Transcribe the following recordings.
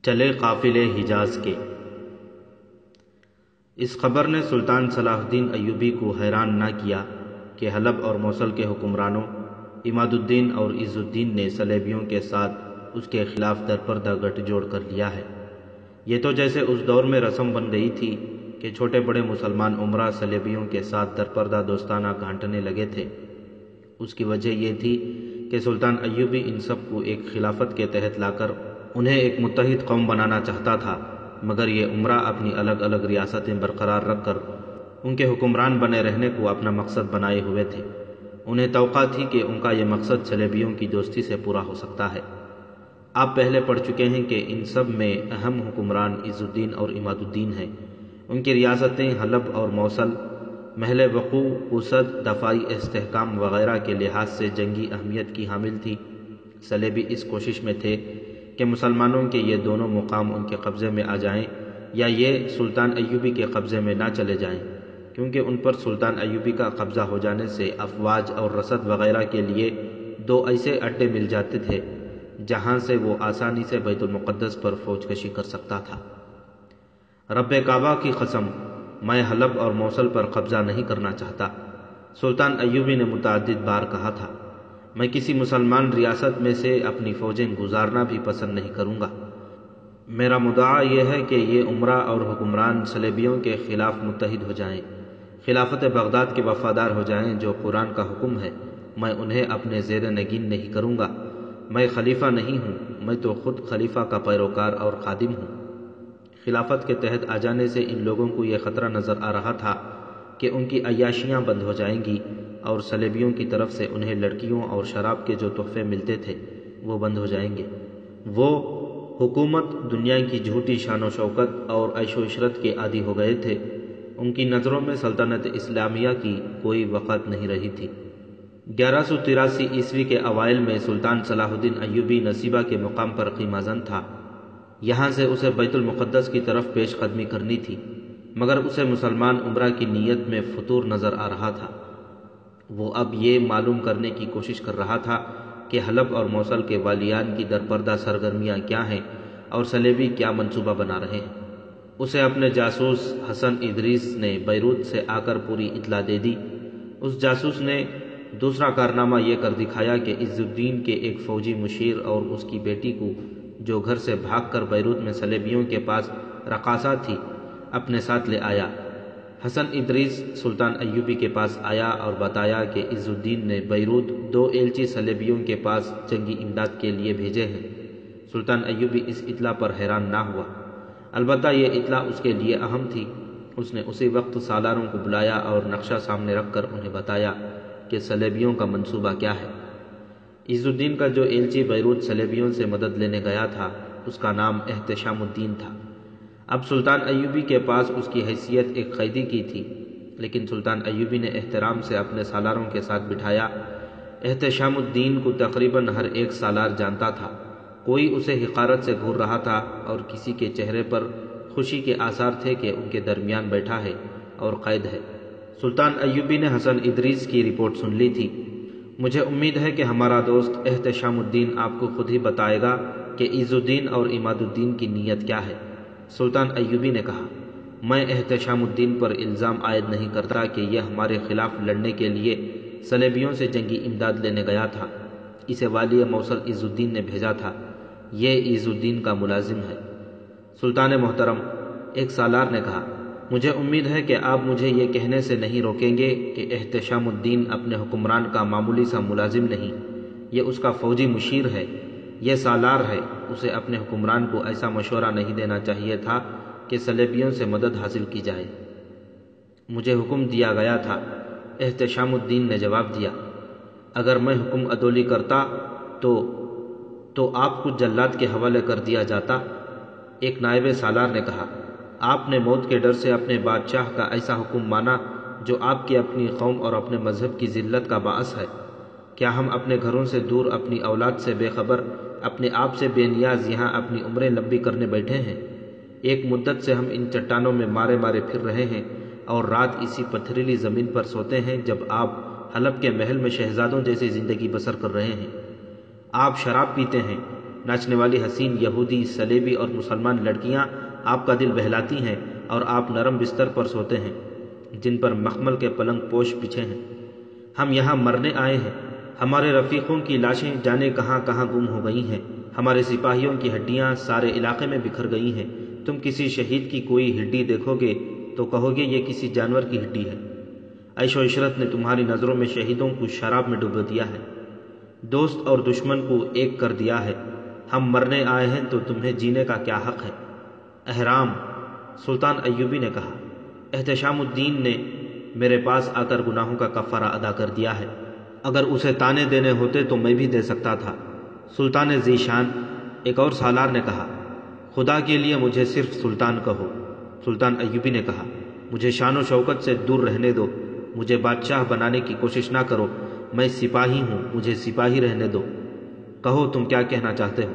چلے قافلے حجاز کے۔ اس خبر نے سلطان salahuddin ایوبی کو حیران نہ کیا کہ حلب اور موصل کے حکمرانوں الدین اور الدین نے صلیبیوں کے ساتھ اس کے خلاف درپردہ گٹھ جوڑ کر لیا ہے۔ یہ تو جیسے اس دور میں رسم بن گئی تھی کہ چھوٹے بڑے مسلمان عمرہ صلیبیوں کے ساتھ درپردہ دوستانہ گھانٹنے لگے تھے۔ اس کی وجہ یہ تھی کہ سلطان ایوبی ان سب کو ایک خلافت کے تحت لا کر انہیں ایک متحد قوم بنانا چاہتا تھا، مگر یہ عمرہ اپنی الگ الگ ریاستیں برقرار رکھ کر ان کے حکمران بنے رہنے کو اپنا مقصد بنائے ہوئے تھے۔ انہیں توقع تھی کہ ان کا یہ مقصد صلیبیوں کی دوستی سے پورا ہو سکتا ہے۔ آپ پہلے پڑھ چکے ہیں کہ ان سب میں اہم حکمران الدین اور الدین ہیں۔ ان کی ریاستیں حلب اور موصل محل وقوع، وسعت، دفاعی استحکام وغیرہ کے لحاظ سے جنگی اہمیت کی حامل تھی۔ صلیبی اس کوشش میں تھے کہ مسلمانوں کے یہ دونوں مقام ان کے قبضے میں آ جائیں یا یہ سلطان ایوبی کے قبضے میں نہ چلے جائیں، کیونکہ ان پر سلطان ایوبی کا قبضہ ہو جانے سے افواج اور رسد وغیرہ کے لیے دو ایسے اڈے مل جاتے تھے جہاں سے وہ آسانی سے بیت المقدس پر فوج کشی کر سکتا تھا۔ رب کعبہ کی قسم، میں حلب اور موصل پر قبضہ نہیں کرنا چاہتا، سلطان ایوبی نے متعدد بار کہا تھا۔ میں کسی مسلمان ریاست میں سے اپنی فوجیں گزارنا بھی پسند نہیں کروں گا۔ میرا مدعا یہ ہے کہ یہ عمرہ اور حکمران صلیبیوں کے خلاف متحد ہو جائیں، خلافت بغداد کے وفادار ہو جائیں جو قرآن کا حکم ہے۔ میں انہیں اپنے زیر نگین نہیں کروں گا۔ میں خلیفہ نہیں ہوں، میں تو خود خلیفہ کا پیروکار اور خادم ہوں۔ خلافت کے تحت آ جانے سے ان لوگوں کو یہ خطرہ نظر آ رہا تھا کہ ان کی عیاشیاں بند ہو جائیں گی اور صلیبیوں کی طرف سے انہیں لڑکیوں اور شراب کے جو تحفے ملتے تھے وہ بند ہو جائیں گے۔ وہ حکومت، دنیا کی جھوٹی شان و شوکت اور عیش و عشرت کے عادی ہو گئے تھے۔ ان کی نظروں میں سلطنت اسلامیہ کی کوئی وقت نہیں رہی تھی۔ 1183 عیسوی کے اوائل میں سلطان salahuddin ایوبی نصیبہ کے مقام پر خیمہ زن تھا۔ یہاں سے اسے بیت المقدس کی طرف پیش قدمی کرنی تھی، مگر اسے مسلمان عمرہ کی نیت میں فطور نظر آ رہا تھا۔ وہ اب یہ معلوم کرنے کی کوشش کر رہا تھا کہ حلب اور موصل کے والیان کی درپردہ سرگرمیاں کیا ہیں اور صلیبی کیا منصوبہ بنا رہے ہیں۔ اسے اپنے جاسوس حسن ادریس نے بیروت سے آ کر پوری اطلاع دے دی۔ اس جاسوس نے دوسرا کارنامہ یہ کر دکھایا کہ الدین کے ایک فوجی مشیر اور اس کی بیٹی کو، جو گھر سے بھاگ کر بیروت میں صلیبیوں کے پاس رقاصہ تھی، اپنے ساتھ لے آیا۔ حسن ادریس سلطان ایوبی کے پاس آیا اور بتایا کہ الدین نے بیروت 2 ایلچی صلیبیوں کے پاس جنگی امداد کے لیے بھیجے ہیں۔ سلطان ایوبی اس اطلاع پر حیران نہ ہوا، البتہ یہ اطلاع اس کے لیے اہم تھی۔ اس نے اسی وقت سالاروں کو بلایا اور نقشہ سامنے رکھ کر انہیں بتایا کہ صلیبیوں کا منصوبہ کیا ہے۔ الدین کا جو ایلچی بیروت صلیبیوں سے مدد لینے گیا تھا اس کا نام احتشام الدین تھا۔ اب سلطان ایوبی کے پاس اس کی حیثیت ایک قیدی کی تھی، لیکن سلطان ایوبی نے احترام سے اپنے سالاروں کے ساتھ بٹھایا۔ احتشام الدین کو تقریباً ہر ایک سالار جانتا تھا۔ کوئی اسے حقارت سے گھور رہا تھا اور کسی کے چہرے پر خوشی کے آثار تھے کہ ان کے درمیان بیٹھا ہے اور قید ہے۔ سلطان ایوبی نے حسن ادریس کی رپورٹ سن لی تھی۔ مجھے امید ہے کہ ہمارا دوست احتشام الدین آپ کو خود ہی بتائے گا کہ الدین اور الدین کی نیت کیا ہے۔ سلطان ایوبی نے کہا، میں احتشام الدین پر الزام عائد نہیں کرتا کہ یہ ہمارے خلاف لڑنے کے لیے صلیبیوں سے جنگی امداد لینے گیا تھا۔ اسے والی موصل الدین نے بھیجا تھا۔ یہ الدین کا ملازم ہے۔ سلطان محترم، ایک سالار نے کہا، مجھے امید ہے کہ آپ مجھے یہ کہنے سے نہیں روکیں گے کہ احتشام الدین اپنے حکمران کا معمولی سا ملازم نہیں، یہ اس کا فوجی مشیر ہے۔ یہ سالار ہے، اسے اپنے حکمران کو ایسا مشورہ نہیں دینا چاہیے تھا کہ صلیبیوں سے مدد حاصل کی جائے۔ مجھے حکم دیا گیا تھا، احتشام الدین نے جواب دیا۔ اگر میں حکم عدولی کرتا تو آپ کو جلاد کے حوالے کر دیا جاتا۔ ایک نائب سالار نے کہا، آپ نے موت کے ڈر سے اپنے بادشاہ کا ایسا حکم مانا جو آپ کی اپنی قوم اور اپنے مذہب کی ذلت کا باعث ہے۔ کیا ہم اپنے گھروں سے دور، اپنی اولاد سے بے خبر، اپنے آپ سے بے نیاز یہاں اپنی عمریں لمبی کرنے بیٹھے ہیں؟ ایک مدت سے ہم ان چٹانوں میں مارے مارے پھر رہے ہیں اور رات اسی پتھریلی زمین پر سوتے ہیں، جب آپ حلب کے محل میں شہزادوں جیسی زندگی بسر کر رہے ہیں۔ آپ شراب پیتے ہیں، ناچنے والی حسین یہودی، صلیبی اور مسلمان لڑکیاں آپ کا دل بہلاتی ہیں اور آپ نرم بستر پر سوتے ہیں جن پر مخمل کے پلنگ پوش بچھے ہیں۔ ہم یہاں مرنے آئے ہیں، ہمارے رفیقوں کی لاشیں جانے کہاں کہاں گم ہو گئی ہیں، ہمارے سپاہیوں کی ہڈیاں سارے علاقے میں بکھر گئی ہیں۔ تم کسی شہید کی کوئی ہڈی دیکھو گے تو کہو گے یہ کسی جانور کی ہڈی ہے۔ عیش و عشرت نے تمہاری نظروں میں شہیدوں کو شراب میں ڈبو دیا ہے، دوست اور دشمن کو ایک کر دیا ہے۔ ہم مرنے آئے ہیں تو تمہیں جینے کا کیا حق ہے؟ احرام، سلطان ایوبی نے کہا، احتشام الدین نے میرے پاس آ کر گناہوں کا کفارہ ادا کر دیا ہے، اگر اسے تانے دینے ہوتے تو میں بھی دے سکتا تھا۔ سلطان ذی شان، ایک اور سالار نے کہا، خدا کے لیے مجھے صرف سلطان کہو۔ سلطان ایوبی نے کہا، مجھے شان و شوکت سے دور رہنے دو، مجھے بادشاہ بنانے کی کوشش نہ کرو، میں سپاہی ہوں، مجھے سپاہی رہنے دو۔ کہو تم کیا کہنا چاہتے ہو؟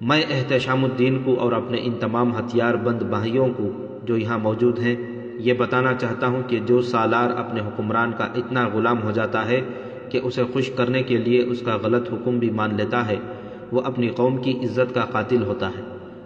میں احتشام الدین کو اور اپنے ان تمام ہتھیار بند بھائیوں کو جو یہاں موجود ہیں یہ بتانا چاہتا ہوں کہ جو سالار اپنے حکمران کا اتنا غلام ہو جاتا ہے کہ اسے خوش کرنے کے لیے اس کا غلط حکم بھی مان لیتا ہے، وہ اپنی قوم کی عزت کا قاتل ہوتا ہے۔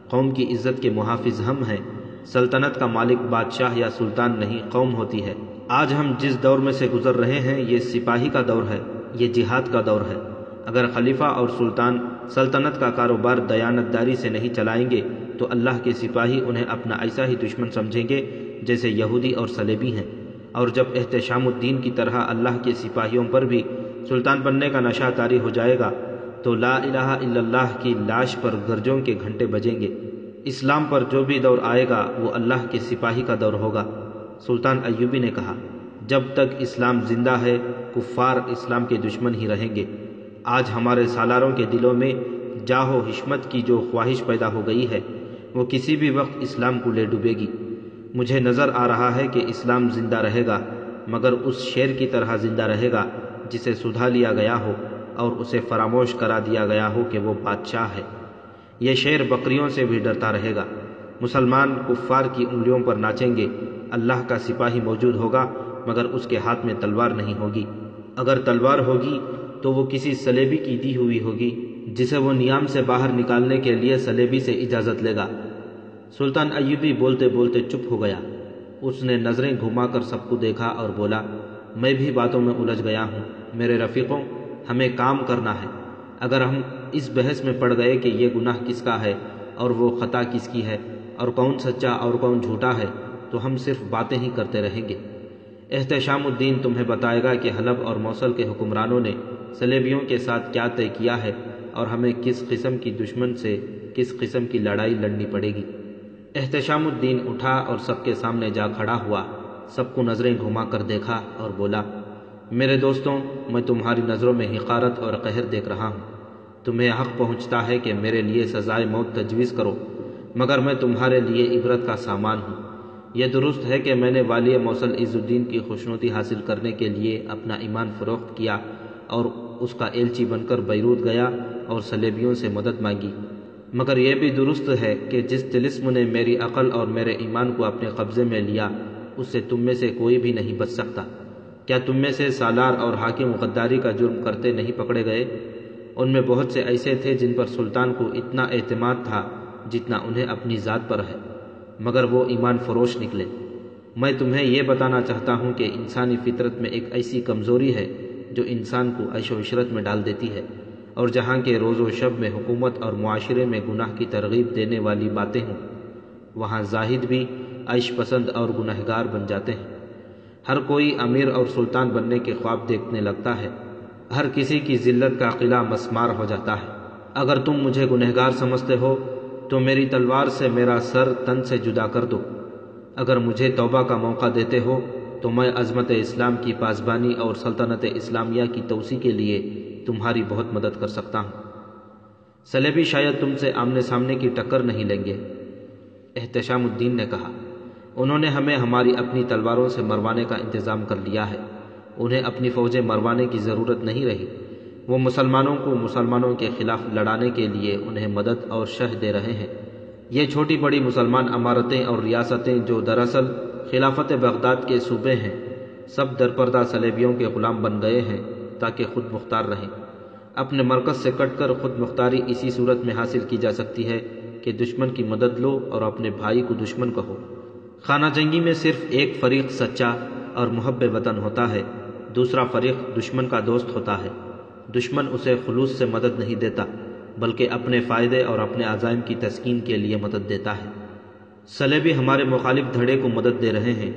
قوم کی عزت کے محافظ ہم ہیں۔ سلطنت کا مالک بادشاہ یا سلطان نہیں، قوم ہوتی ہے۔ آج ہم جس دور میں سے گزر رہے ہیں یہ سپاہی کا دور ہے، یہ جہاد کا دور ہے۔ اگر خلیفہ اور سلطان سلطنت کا کاروبار دیانتداری سے نہیں چلائیں گے تو اللہ کے سپاہی انہیں اپنا ایسا ہی دشمن سمجھیں گے جیسے یہودی اور صلیبی ہیں۔ اور جب احتشام الدین کی طرح اللہ کے سپاہیوں پر بھی سلطان بننے کا نشہ طاری ہو جائے گا تو لا الہ الا اللہ کی لاش پر گرجوں کے گھنٹے بجیں گے۔ اسلام پر جو بھی دور آئے گا وہ اللہ کے سپاہی کا دور ہوگا۔ سلطان ایوبی نے کہا، جب تک اسلام زندہ ہے کفار اسلام کے دشمن ہی رہیں گے۔ آج ہمارے سالاروں کے دلوں میں جاہ و حشمت کی جو خواہش پیدا ہو گئی ہے وہ کسی بھی وقت اسلام کو لے ڈوبے گی۔ مجھے نظر آ رہا ہے کہ اسلام زندہ رہے گا مگر اس شیر کی طرح زندہ رہے گا جسے سدھا لیا گیا ہو اور اسے فراموش کرا دیا گیا ہو کہ وہ بادشاہ ہے۔ یہ شیر بکریوں سے بھی ڈرتا رہے گا۔ مسلمان کفار کی انگلیوں پر ناچیں گے۔ اللہ کا سپاہی موجود ہوگا مگر اس کے ہاتھ میں تلوار نہیں ہوگی۔ اگر تلوار ہوگی تو وہ کسی صلیبی کی دی ہوئی ہوگی جسے وہ نیام سے باہر نکالنے کے لیے صلیبی سے اجازت لے گا۔ سلطان ایوبی بولتے بولتے چپ ہو گیا۔ اس نے نظریں گھما کر سب کو دیکھا اور بولا، میں بھی باتوں میں الجھ گیا ہوں۔ میرے رفیقوں، ہمیں کام کرنا ہے۔ اگر ہم اس بحث میں پڑ گئے کہ یہ گناہ کس کا ہے اور وہ خطا کس کی ہے اور کون سچا اور کون جھوٹا ہے تو ہم صرف باتیں ہی کرتے رہیں گے۔ احتشام الدین تمہیں بتائے گا کہ حلب اور موصل کے حکمرانوں نے صلیبیوں کے ساتھ کیا طے کیا ہے اور ہمیں کس قسم کی دشمن سے کس قسم کی لڑائی لڑنی پڑے گی۔ احتشام الدین اٹھا اور سب کے سامنے جا کھڑا ہوا، سب کو نظریں گھما کر دیکھا اور بولا، میرے دوستوں، میں تمہاری نظروں میں حقارت اور قہر دیکھ رہا ہوں۔ تمہیں حق پہنچتا ہے کہ میرے لیے سزائے موت تجویز کرو مگر میں تمہارے لیے عبرت کا سامان ہوں۔ یہ درست ہے کہ میں نے والی موصل عز الدین کی خوشنودی حاصل کرنے کے لیے اپنا ایمان فروخت کیا اور اس کا ایلچی بن کر بیروت گیا اور صلیبیوں سے مدد مانگی، مگر یہ بھی درست ہے کہ جس طلسم نے میری عقل اور میرے ایمان کو اپنے قبضے میں لیا اس سے تم میں سے کوئی بھی نہیں بچ سکتا۔ کیا تم میں سے سالار اور حاکم غداری کا جرم کرتے نہیں پکڑے گئے؟ ان میں بہت سے ایسے تھے جن پر سلطان کو اتنا اعتماد تھا جتنا انہیں اپنی ذات پر ہے، مگر وہ ایمان فروش نکلے۔ میں تمہیں یہ بتانا چاہتا ہوں کہ انسانی فطرت میں ایک ایسی کمزوری ہے جو انسان کو عیش و عشرت میں ڈال دیتی ہے، اور جہاں کے روز و شب میں حکومت اور معاشرے میں گناہ کی ترغیب دینے والی باتیں ہوں وہاں زاہد بھی عیش پسند اور گنہگار بن جاتے ہیں۔ ہر کوئی امیر اور سلطان بننے کے خواب دیکھنے لگتا ہے، ہر کسی کی ذلت کا قلعہ مسمار ہو جاتا ہے۔ اگر تم مجھے گنہگار سمجھتے ہو تو میری تلوار سے میرا سر تن سے جدا کر دو۔ اگر مجھے توبہ کا موقع دیتے ہو تو میں عظمت اسلام کی پاسبانی اور سلطنت اسلامیہ کی توسیع کے لیے تمہاری بہت مدد کر سکتا ہوں۔ صلیبی شاید تم سے آمنے سامنے کی ٹکر نہیں لیں گے۔ احتشام الدین نے کہا، انہوں نے ہمیں ہماری اپنی تلواروں سے مروانے کا انتظام کر لیا ہے، انہیں اپنی فوجیں مروانے کی ضرورت نہیں رہی۔ وہ مسلمانوں کو مسلمانوں کے خلاف لڑانے کے لیے انہیں مدد اور شہ دے رہے ہیں۔ یہ چھوٹی بڑی مسلمان امارتیں اور ریاستیں جو دراصل خلافت بغداد کے صوبے ہیں، سب درپردہ صلیبیوں کے غلام بن گئے ہیں تاکہ خود مختار رہیں۔ اپنے مرکز سے کٹ کر خود مختاری اسی صورت میں حاصل کی جا سکتی ہے کہ دشمن کی مدد لو اور اپنے بھائی کو دشمن کہو۔ خانہ جنگی میں صرف ایک فریق سچا اور محب وطن ہوتا ہے، دوسرا فریق دشمن کا دوست ہوتا ہے۔ دشمن اسے خلوص سے مدد نہیں دیتا بلکہ اپنے فائدے اور اپنے عزائم کی تسکین کے لیے مدد دیتا ہے۔ صلیبی ہمارے مخالف دھڑے کو مدد دے رہے ہیں۔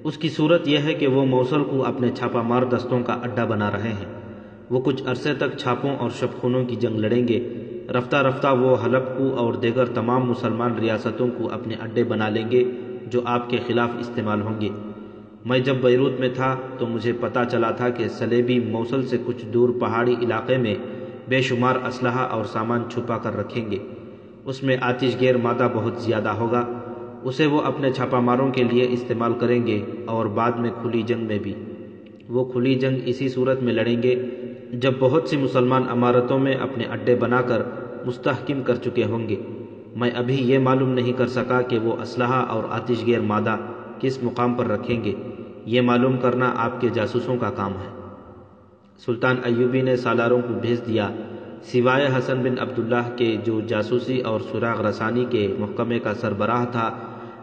اس کی صورت یہ ہے کہ وہ موصل کو اپنے چھاپہ مار دستوں کا اڈا بنا رہے ہیں۔ وہ کچھ عرصے تک چھاپوں اور شبخونوں کی جنگ لڑیں گے، رفتہ رفتہ وہ حلب کو اور دیگر تمام مسلمان ریاستوں کو اپنے اڈے بنا لیں گے جو آپ کے خلاف استعمال ہوں گے۔ میں جب بیروت میں تھا تو مجھے پتہ چلا تھا کہ صلیبی موصل سے کچھ دور پہاڑی علاقے میں بے شمار اسلحہ اور سامان چھپا کر رکھیں گے۔ اس میں آتش گیر مادہ بہت زیادہ ہوگا، اسے وہ اپنے چھاپہ ماروں کے لیے استعمال کریں گے اور بعد میں کھلی جنگ میں بھی۔ وہ کھلی جنگ اسی صورت میں لڑیں گے جب بہت سی مسلمان عمارتوں میں اپنے اڈے بنا کر مستحکم کر چکے ہوں گے۔ میں ابھی یہ معلوم نہیں کر سکا کہ وہ اسلحہ اور آتش گیر مادہ کس مقام پر رکھیں گے، یہ معلوم کرنا آپ کے جاسوسوں کا کام ہے۔ سلطان ایوبی نے سالاروں کو بھیج دیا، سوائے حسن بن عبداللہ کے جو جاسوسی اور سراغ رسانی کے محکمے کا سربراہ تھا،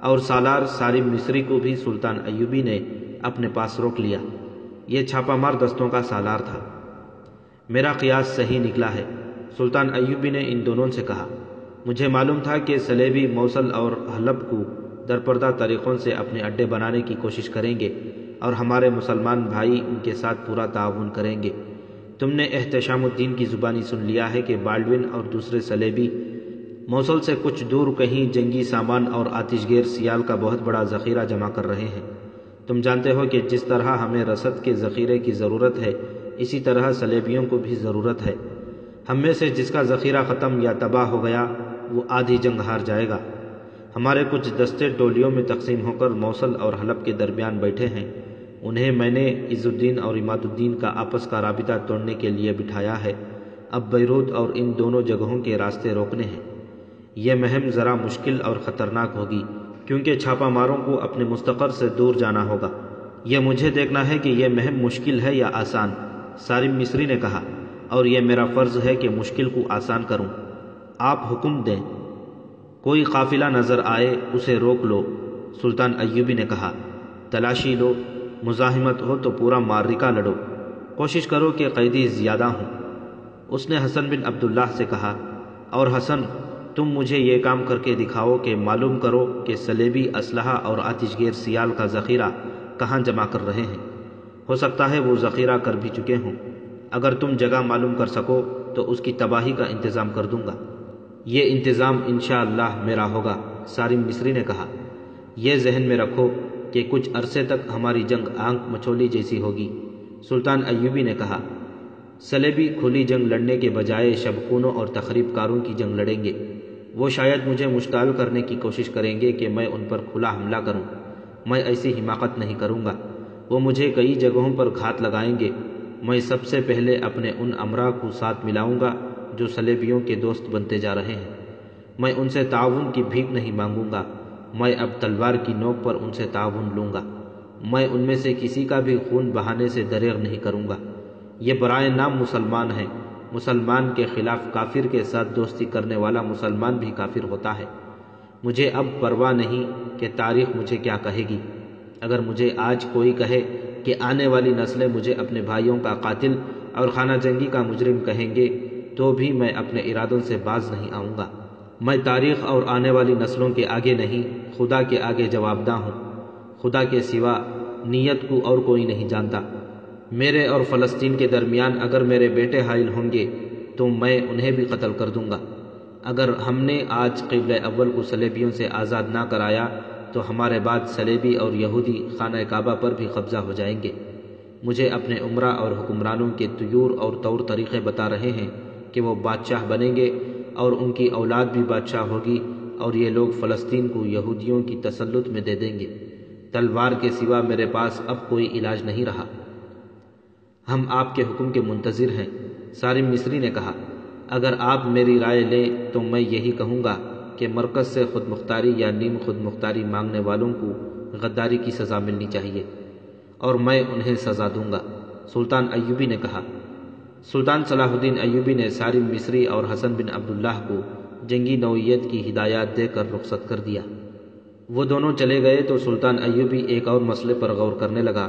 اور سالار سالم مصری کو بھی سلطان ایوبی نے اپنے پاس روک لیا۔ یہ چھاپہ مار دستوں کا سالار تھا۔ میرا قیاس صحیح نکلا ہے، سلطان ایوبی نے ان دونوں سے کہا۔ مجھے معلوم تھا کہ صلیبی موصل اور حلب کو درپردہ طریقوں سے اپنے اڈے بنانے کی کوشش کریں گے اور ہمارے مسلمان بھائی ان کے ساتھ پورا تعاون کریں گے۔ تم نے احتشام الدین کی زبانی سن لیا ہے کہ بالڈون اور دوسرے صلیبی موصل سے کچھ دور کہیں جنگی سامان اور آتش گیر سیال کا بہت بڑا ذخیرہ جمع کر رہے ہیں۔ تم جانتے ہو کہ جس طرح ہمیں رسد کے ذخیرے کی ضرورت ہے اسی طرح صلیبیوں کو بھی ضرورت ہے۔ ہم میں سے جس کا ذخیرہ ختم یا تباہ ہو گیا وہ آدھی جنگ ہار جائے گا۔ ہمارے کچھ دستے ٹولیوں میں تقسیم ہو کر موصل اور حلب کے درمیان بیٹھے ہیں۔ انہیں میں نے عز الدین اور عماد الدین کا آپس کا رابطہ توڑنے کے لیے بٹھایا ہے۔ اب بیروت اور ان دونوں جگہوں کے راستے روکنے ہیں۔ یہ مہم ذرا مشکل اور خطرناک ہوگی کیونکہ چھاپہ ماروں کو اپنے مستقر سے دور جانا ہوگا۔ یہ مجھے دیکھنا ہے کہ یہ مہم مشکل ہے یا آسان، سالم مصری نے کہا، اور یہ میرا فرض ہے کہ مشکل کو آسان کروں۔ آپ حکم دیں۔ کوئی قافلہ نظر آئے اسے روک لو، سلطان ایوبی نے کہا۔ تلاشی لو، مزاحمت ہو تو پورا معرکہ لڑو، کوشش کرو کہ قیدی زیادہ ہوں۔ اس نے حسن بن عبداللہ سے کہا، اور حسن تم مجھے یہ کام کر کے دکھاؤ کہ معلوم کرو کہ صلیبی اسلحہ اور آتش گیر سیال کا ذخیرہ کہاں جمع کر رہے ہیں۔ ہو سکتا ہے وہ ذخیرہ کر بھی چکے ہوں۔ اگر تم جگہ معلوم کر سکو تو اس کی تباہی کا انتظام کر دوں گا۔ یہ انتظام انشاءاللہ میرا ہوگا، سالم مصری نے کہا۔ یہ ذہن میں رکھو کہ کچھ عرصے تک ہماری جنگ آنکھ مچولی جیسی ہوگی، سلطان ایوبی نے کہا۔ صلیبی کھلی جنگ لڑنے کے بجائے شبخونوں اور تخریب کاروں کی جنگ لڑیں گے۔ وہ شاید مجھے مشتعل کرنے کی کوشش کریں گے کہ میں ان پر کھلا حملہ کروں۔ میں ایسی حماقت نہیں کروں گا۔ وہ مجھے کئی جگہوں پر گھات لگائیں گے۔ میں سب سے پہلے اپنے ان امراء کو ساتھ ملاؤں گا جو صلیبیوں کے دوست بنتے جا رہے ہیں۔ میں ان سے تعاون کی بھیک نہیں مانگوں گا۔ میں اب تلوار کی نوک پر ان سے تعاون لوں گا۔ میں ان میں سے کسی کا بھی خون بہانے سے دریغ نہیں کروں گا۔ یہ برائے نام مسلمان ہیں۔ مسلمان کے خلاف کافر کے ساتھ دوستی کرنے والا مسلمان بھی کافر ہوتا ہے۔ مجھے اب پرواہ نہیں کہ تاریخ مجھے کیا کہے گی۔ اگر مجھے آج کوئی کہے کہ آنے والی نسلیں مجھے اپنے بھائیوں کا قاتل اور خانہ جنگی کا مجرم کہیں گے تو بھی میں اپنے ارادوں سے باز نہیں آؤں گا۔ میں تاریخ اور آنے والی نسلوں کے آگے نہیں، خدا کے آگے جواب دہ ہوں۔ خدا کے سوا نیت کو اور کوئی نہیں جانتا۔ میرے اور فلسطین کے درمیان اگر میرے بیٹے حائل ہوں گے تو میں انہیں بھی قتل کر دوں گا۔ اگر ہم نے آج قبلہ اول کو صلیبیوں سے آزاد نہ کرایا تو ہمارے بعد صلیبی اور یہودی خانہ کعبہ پر بھی قبضہ ہو جائیں گے۔ مجھے اپنے عمرہ اور حکمرانوں کے طیور اور طور طریقے بتا رہے ہیں کہ وہ بادشاہ بنیں گے اور ان کی اولاد بھی بادشاہ ہوگی، اور یہ لوگ فلسطین کو یہودیوں کی تسلط میں دے دیں گے۔ تلوار کے سوا میرے پاس اب کوئی علاج نہیں رہا۔ ہم آپ کے حکم کے منتظر ہیں، سالم مصری نے کہا۔ اگر آپ میری رائے لیں تو میں یہی کہوں گا کہ مرکز سے خود مختاری یا نیم خود مختاری مانگنے والوں کو غداری کی سزا ملنی چاہیے، اور میں انہیں سزا دوں گا، سلطان ایوبی نے کہا۔ سلطان صلاح الدین ایوبی نے سالم مصری اور حسن بن عبداللہ کو جنگی نوعیت کی ہدایات دے کر رخصت کر دیا۔ وہ دونوں چلے گئے تو سلطان ایوبی ایک اور مسئلے پر غور کرنے لگا۔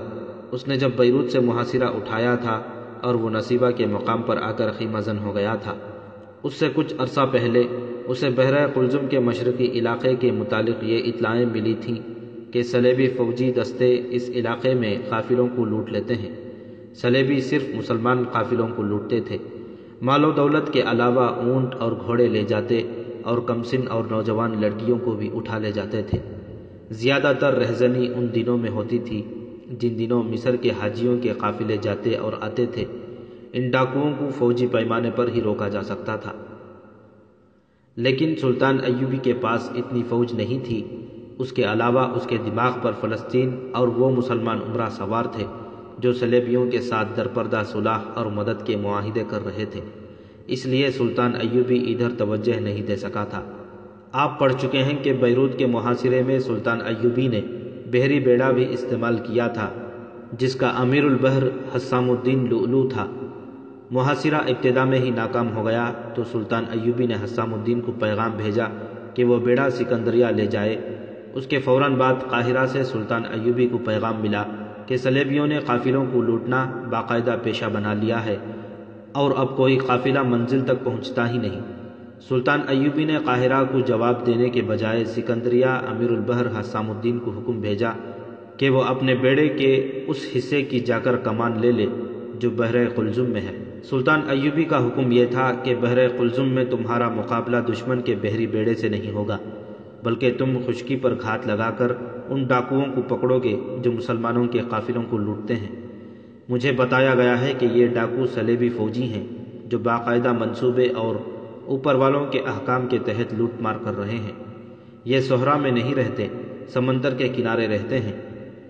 اس نے جب بیروت سے محاصرہ اٹھایا تھا اور وہ نصیبہ کے مقام پر آ کر خیمہ زن ہو گیا تھا، اس سے کچھ عرصہ پہلے اسے بحرہ قلزم کے مشرقی علاقے کے متعلق یہ اطلاعیں ملی تھیں کہ صلیبی فوجی دستے اس علاقے میں قافلوں کو لوٹ لیتے ہیں۔ صلیبی صرف مسلمان قافلوں کو لوٹتے تھے، مال و دولت کے علاوہ اونٹ اور گھوڑے لے جاتے اور کمسن اور نوجوان لڑکیوں کو بھی اٹھا لے جاتے تھے۔ زیادہ تر رہزنی ان دنوں میں ہوتی تھی جن دنوں مصر کے حاجیوں کے قافلے جاتے اور آتے تھے۔ ان ڈاکوؤں کو فوجی پیمانے پر ہی روکا جا سکتا تھا، لیکن سلطان ایوبی کے پاس اتنی فوج نہیں تھی۔ اس کے علاوہ اس کے دماغ پر فلسطین اور وہ مسلمان عمرہ سوار تھے جو صلیبیوں کے ساتھ درپردہ صلاح اور مدد کے معاہدے کر رہے تھے، اس لیے سلطان ایوبی ادھر توجہ نہیں دے سکا تھا۔ آپ پڑھ چکے ہیں کہ بیروت کے محاصرے میں سلطان ایوبی نے بحری بیڑا بھی استعمال کیا تھا جس کا امیر البحر حسام الدین لؤلؤ تھا۔ محاصرہ ابتدا میں ہی ناکام ہو گیا تو سلطان ایوبی نے حسام الدین کو پیغام بھیجا کہ وہ بیڑا سکندریہ لے جائے۔ اس کے فوراً بعد قاہرہ سے سلطان ایوبی کو پیغام ملا کہ صلیبیوں نے قافلوں کو لوٹنا باقاعدہ پیشہ بنا لیا ہے اور اب کوئی قافلہ منزل تک پہنچتا ہی نہیں۔ سلطان ایوبی نے قاہرہ کو جواب دینے کے بجائے سکندریہ امیر البحر حسام الدین کو حکم بھیجا کہ وہ اپنے بیڑے کے اس حصے کی جا کر کمان لے لے جو بحر قلزم میں ہے۔ سلطان ایوبی کا حکم یہ تھا کہ بحر قلزم میں تمہارا مقابلہ دشمن کے بحری بیڑے سے نہیں ہوگا، بلکہ تم خشکی پر گھات لگا کر ان ڈاکوؤں کو پکڑو گے جو مسلمانوں کے قافلوں کو لوٹتے ہیں۔ مجھے بتایا گیا ہے کہ یہ ڈاکو صلیبی فوجی ہیں جو باقاعدہ منصوبے اور اوپر والوں کے احکام کے تحت لوٹ مار کر رہے ہیں۔ یہ صحرا میں نہیں رہتے، سمندر کے کنارے رہتے ہیں۔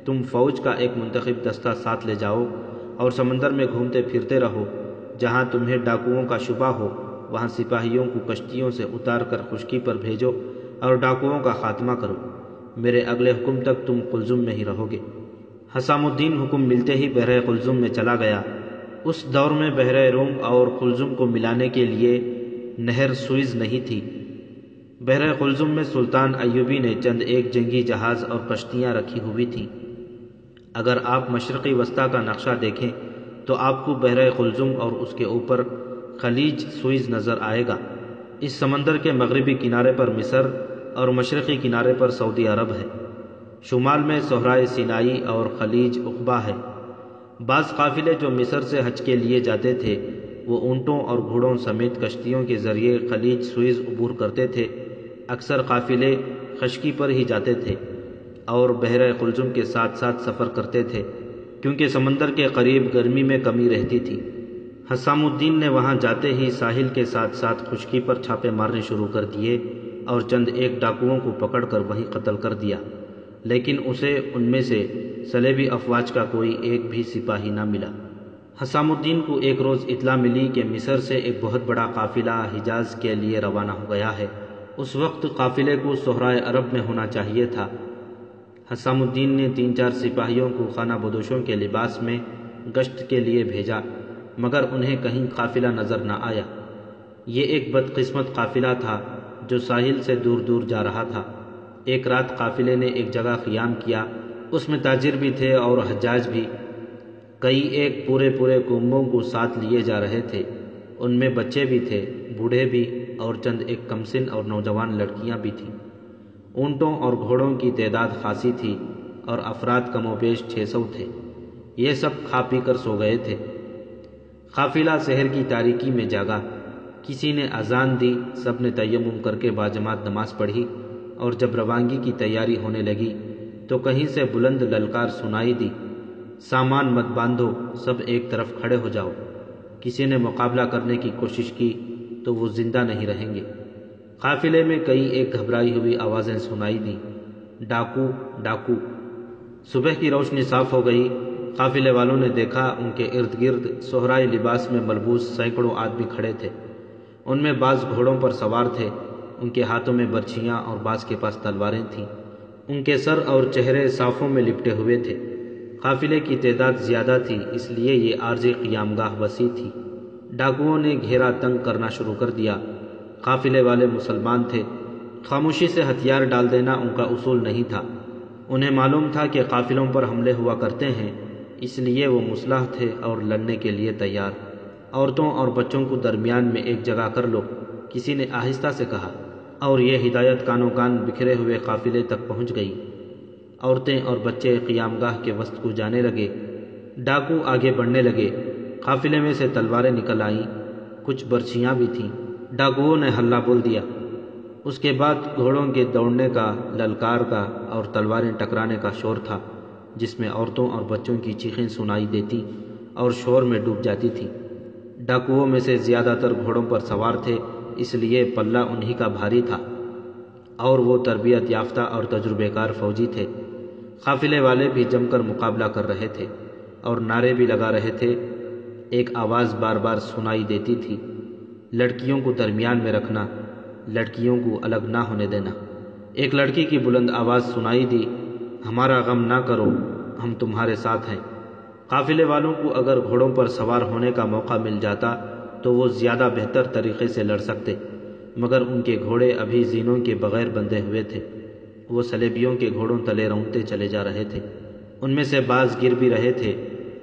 تم فوج کا ایک منتخب دستہ ساتھ لے جاؤ اور سمندر میں گھومتے پھرتے رہو۔ جہاں تمہیں ڈاکوؤں کا شبہ ہو وہاں سپاہیوں کو کشتیوں سے اتار کر خشکی پر بھیجو اور ڈاکوؤں کا خاتمہ کرو۔ میرے اگلے حکم تک تم قلزم میں ہی رہو گے۔ حسام الدین حکم ملتے ہی بحر قلزم میں چلا گیا۔ اس دور میں بحر روم اور قلزم کو ملانے کے لیے نہر سوئز نہیں تھی۔ بحر قلزم میں سلطان ایوبی نے چند ایک جنگی جہاز اور کشتیاں رکھی ہوئی تھیں۔ اگر آپ مشرقی وسطی کا نقشہ دیکھیں تو آپ کو بحر قلزم اور اس کے اوپر خلیج سوئز نظر آئے گا۔ اس سمندر کے مغربی کنارے پر مصر اور مشرقی کنارے پر سعودی عرب ہے۔ شمال میں صحرائے سینائی اور خلیج عقبہ ہے۔ بعض قافلے جو مصر سے حج کے لیے جاتے تھے وہ اونٹوں اور گھوڑوں سمیت کشتیوں کے ذریعے خلیج سوئز عبور کرتے تھے۔ اکثر قافلے خشکی پر ہی جاتے تھے اور بحر قلزم کے ساتھ ساتھ سفر کرتے تھے کیونکہ سمندر کے قریب گرمی میں کمی رہتی تھی۔ حسام الدین نے وہاں جاتے ہی ساحل کے ساتھ ساتھ خشکی پر چھاپے مارنے شروع کر دیے اور چند ایک ڈاکوؤں کو پکڑ کر وہیں قتل کر دیا، لیکن اسے ان میں سے صلیبی افواج کا کوئی ایک بھی سپاہی نہ ملا۔ حسام الدین کو ایک روز اطلاع ملی کہ مصر سے ایک بہت بڑا قافلہ حجاز کے لیے روانہ ہو گیا ہے۔ اس وقت قافلے کو صحرائے عرب میں ہونا چاہیے تھا۔ حسام الدین نے 3-4 سپاہیوں کو خانہ بدوشوں کے لباس میں گشت کے لیے بھیجا، مگر انہیں کہیں قافلہ نظر نہ آیا۔ یہ ایک بدقسمت قافلہ تھا جو ساحل سے دور دور جا رہا تھا۔ ایک رات قافلے نے ایک جگہ قیام کیا، اس میں تاجر بھی تھے اور حجاج بھی۔ کئی ایک پورے کنبوں کو ساتھ لیے جا رہے تھے، ان میں بچے بھی تھے، بوڑھے بھی اور چند ایک کمسن اور نوجوان لڑکیاں بھی تھیں۔ اونٹوں اور گھوڑوں کی تعداد خاصی تھی اور افراد کم و بیش 600 تھے۔ یہ سب کھا پی کر سو گئے تھے۔ قافلہ شہر کی تاریکی میں جاگا۔ کسی نے اذان دی، سب نے تیمم کر کے باجماعت نماز پڑھی اور جب روانگی کی تیاری ہونے لگی تو کہیں سے بلند للکار سنائی دی، سامان مت باندھو، سب ایک طرف کھڑے ہو جاؤ۔ کسی نے مقابلہ کرنے کی کوشش کی تو وہ زندہ نہیں رہیں گے۔ قافلے میں کئی ایک گھبرائی ہوئی آوازیں سنائی دیں، ڈاکو ڈاکو۔ صبح کی روشنی صاف ہو گئی۔ قافلے والوں نے دیکھا ان کے ارد گرد صحرائی لباس میں ملبوس سینکڑوں آدمی کھڑے تھے۔ ان میں بعض گھوڑوں پر سوار تھے، ان کے ہاتھوں میں برچھیاں اور بعض کے پاس تلواریں تھیں۔ ان کے سر اور چہرے صافوں میں لپٹے ہوئے تھے۔ قافلے کی تعداد زیادہ تھی، اس لیے یہ عارضی قیام گاہ وسیع تھی۔ ڈاکوؤں نے گھیرا تنگ کرنا شروع کر دیا۔ قافلے والے مسلمان تھے، خاموشی سے ہتھیار ڈال دینا ان کا اصول نہیں تھا۔ انہیں معلوم تھا کہ قافلوں پر حملے ہوا کرتے ہیں، اس لیے وہ مسلح تھے اور لڑنے کے لیے تیار۔ عورتوں اور بچوں کو درمیان میں ایک جگہ کر لو، کسی نے آہستہ سے کہا، اور یہ ہدایت کانوں کان بکھرے ہوئے قافلے تک پہنچ گئی۔ عورتیں اور بچے قیام گاہ کے وسط کو جانے لگے، ڈاکو آگے بڑھنے لگے۔ قافلے میں سے تلواریں نکل آئیں، کچھ برچھیاں بھی تھیں۔ ڈاکوؤں نے ہلہ بول دیا۔ اس کے بعد گھوڑوں کے دوڑنے کا، للکار کا اور تلواریں ٹکرانے کا شور تھا، جس میں عورتوں اور بچوں کی چیخیں سنائی دیتی اور شور میں ڈوب جاتی تھیں۔ ڈاکوؤں میں سے زیادہ تر گھوڑوں پر سوار تھے، اس لیے پلہ انہی کا بھاری تھا، اور وہ تربیت یافتہ اور تجربے کار فوجی تھے۔ قافلے والے بھی جم کر مقابلہ کر رہے تھے اور نعرے بھی لگا رہے تھے۔ ایک آواز بار بار سنائی دیتی تھی، لڑکیوں کو درمیان میں رکھنا، لڑکیوں کو الگ نہ ہونے دینا۔ ایک لڑکی کی بلند آواز سنائی دی، ہمارا غم نہ کرو، ہم تمہارے ساتھ ہیں۔ قافلے والوں کو اگر گھوڑوں پر سوار ہونے کا موقع مل جاتا تو وہ زیادہ بہتر طریقے سے لڑ سکتے، مگر ان کے گھوڑے ابھی زینوں کے بغیر بندھے ہوئے تھے۔ وہ صلیبیوں کے گھوڑوں تلے رونگتے چلے جا رہے تھے۔ ان میں سے بعض گر بھی رہے تھے۔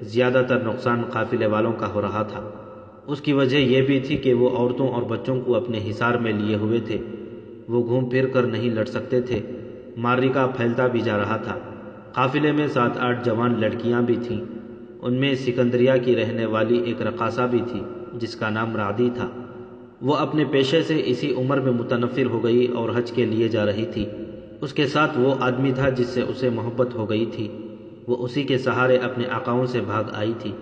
زیادہ تر نقصان قافلے والوں کا ہو رہا تھا۔ اس کی وجہ یہ بھی تھی کہ وہ عورتوں اور بچوں کو اپنے حصار میں لیے ہوئے تھے۔ وہ گھوم پھر کر نہیں لڑ سکتے تھے۔ معرکہ پھیلتا بھی جا رہا تھا۔ قافلے میں 7-8 جوان لڑکیاں بھی تھیں۔ ان میں سکندریہ کی رہنے والی ایک رقاصہ بھی تھی جس کا نام رعدی تھا۔ وہ اپنے پیشے سے اسی عمر میں متنفر ہو گئی اور حج کے لیے جا رہی تھی۔ اس کے ساتھ وہ آدمی تھا جس سے اسے محبت ہو گئی تھی۔ وہ اسی کے سہارے اپنے آقاؤں سے بھاگ آئی تھی۔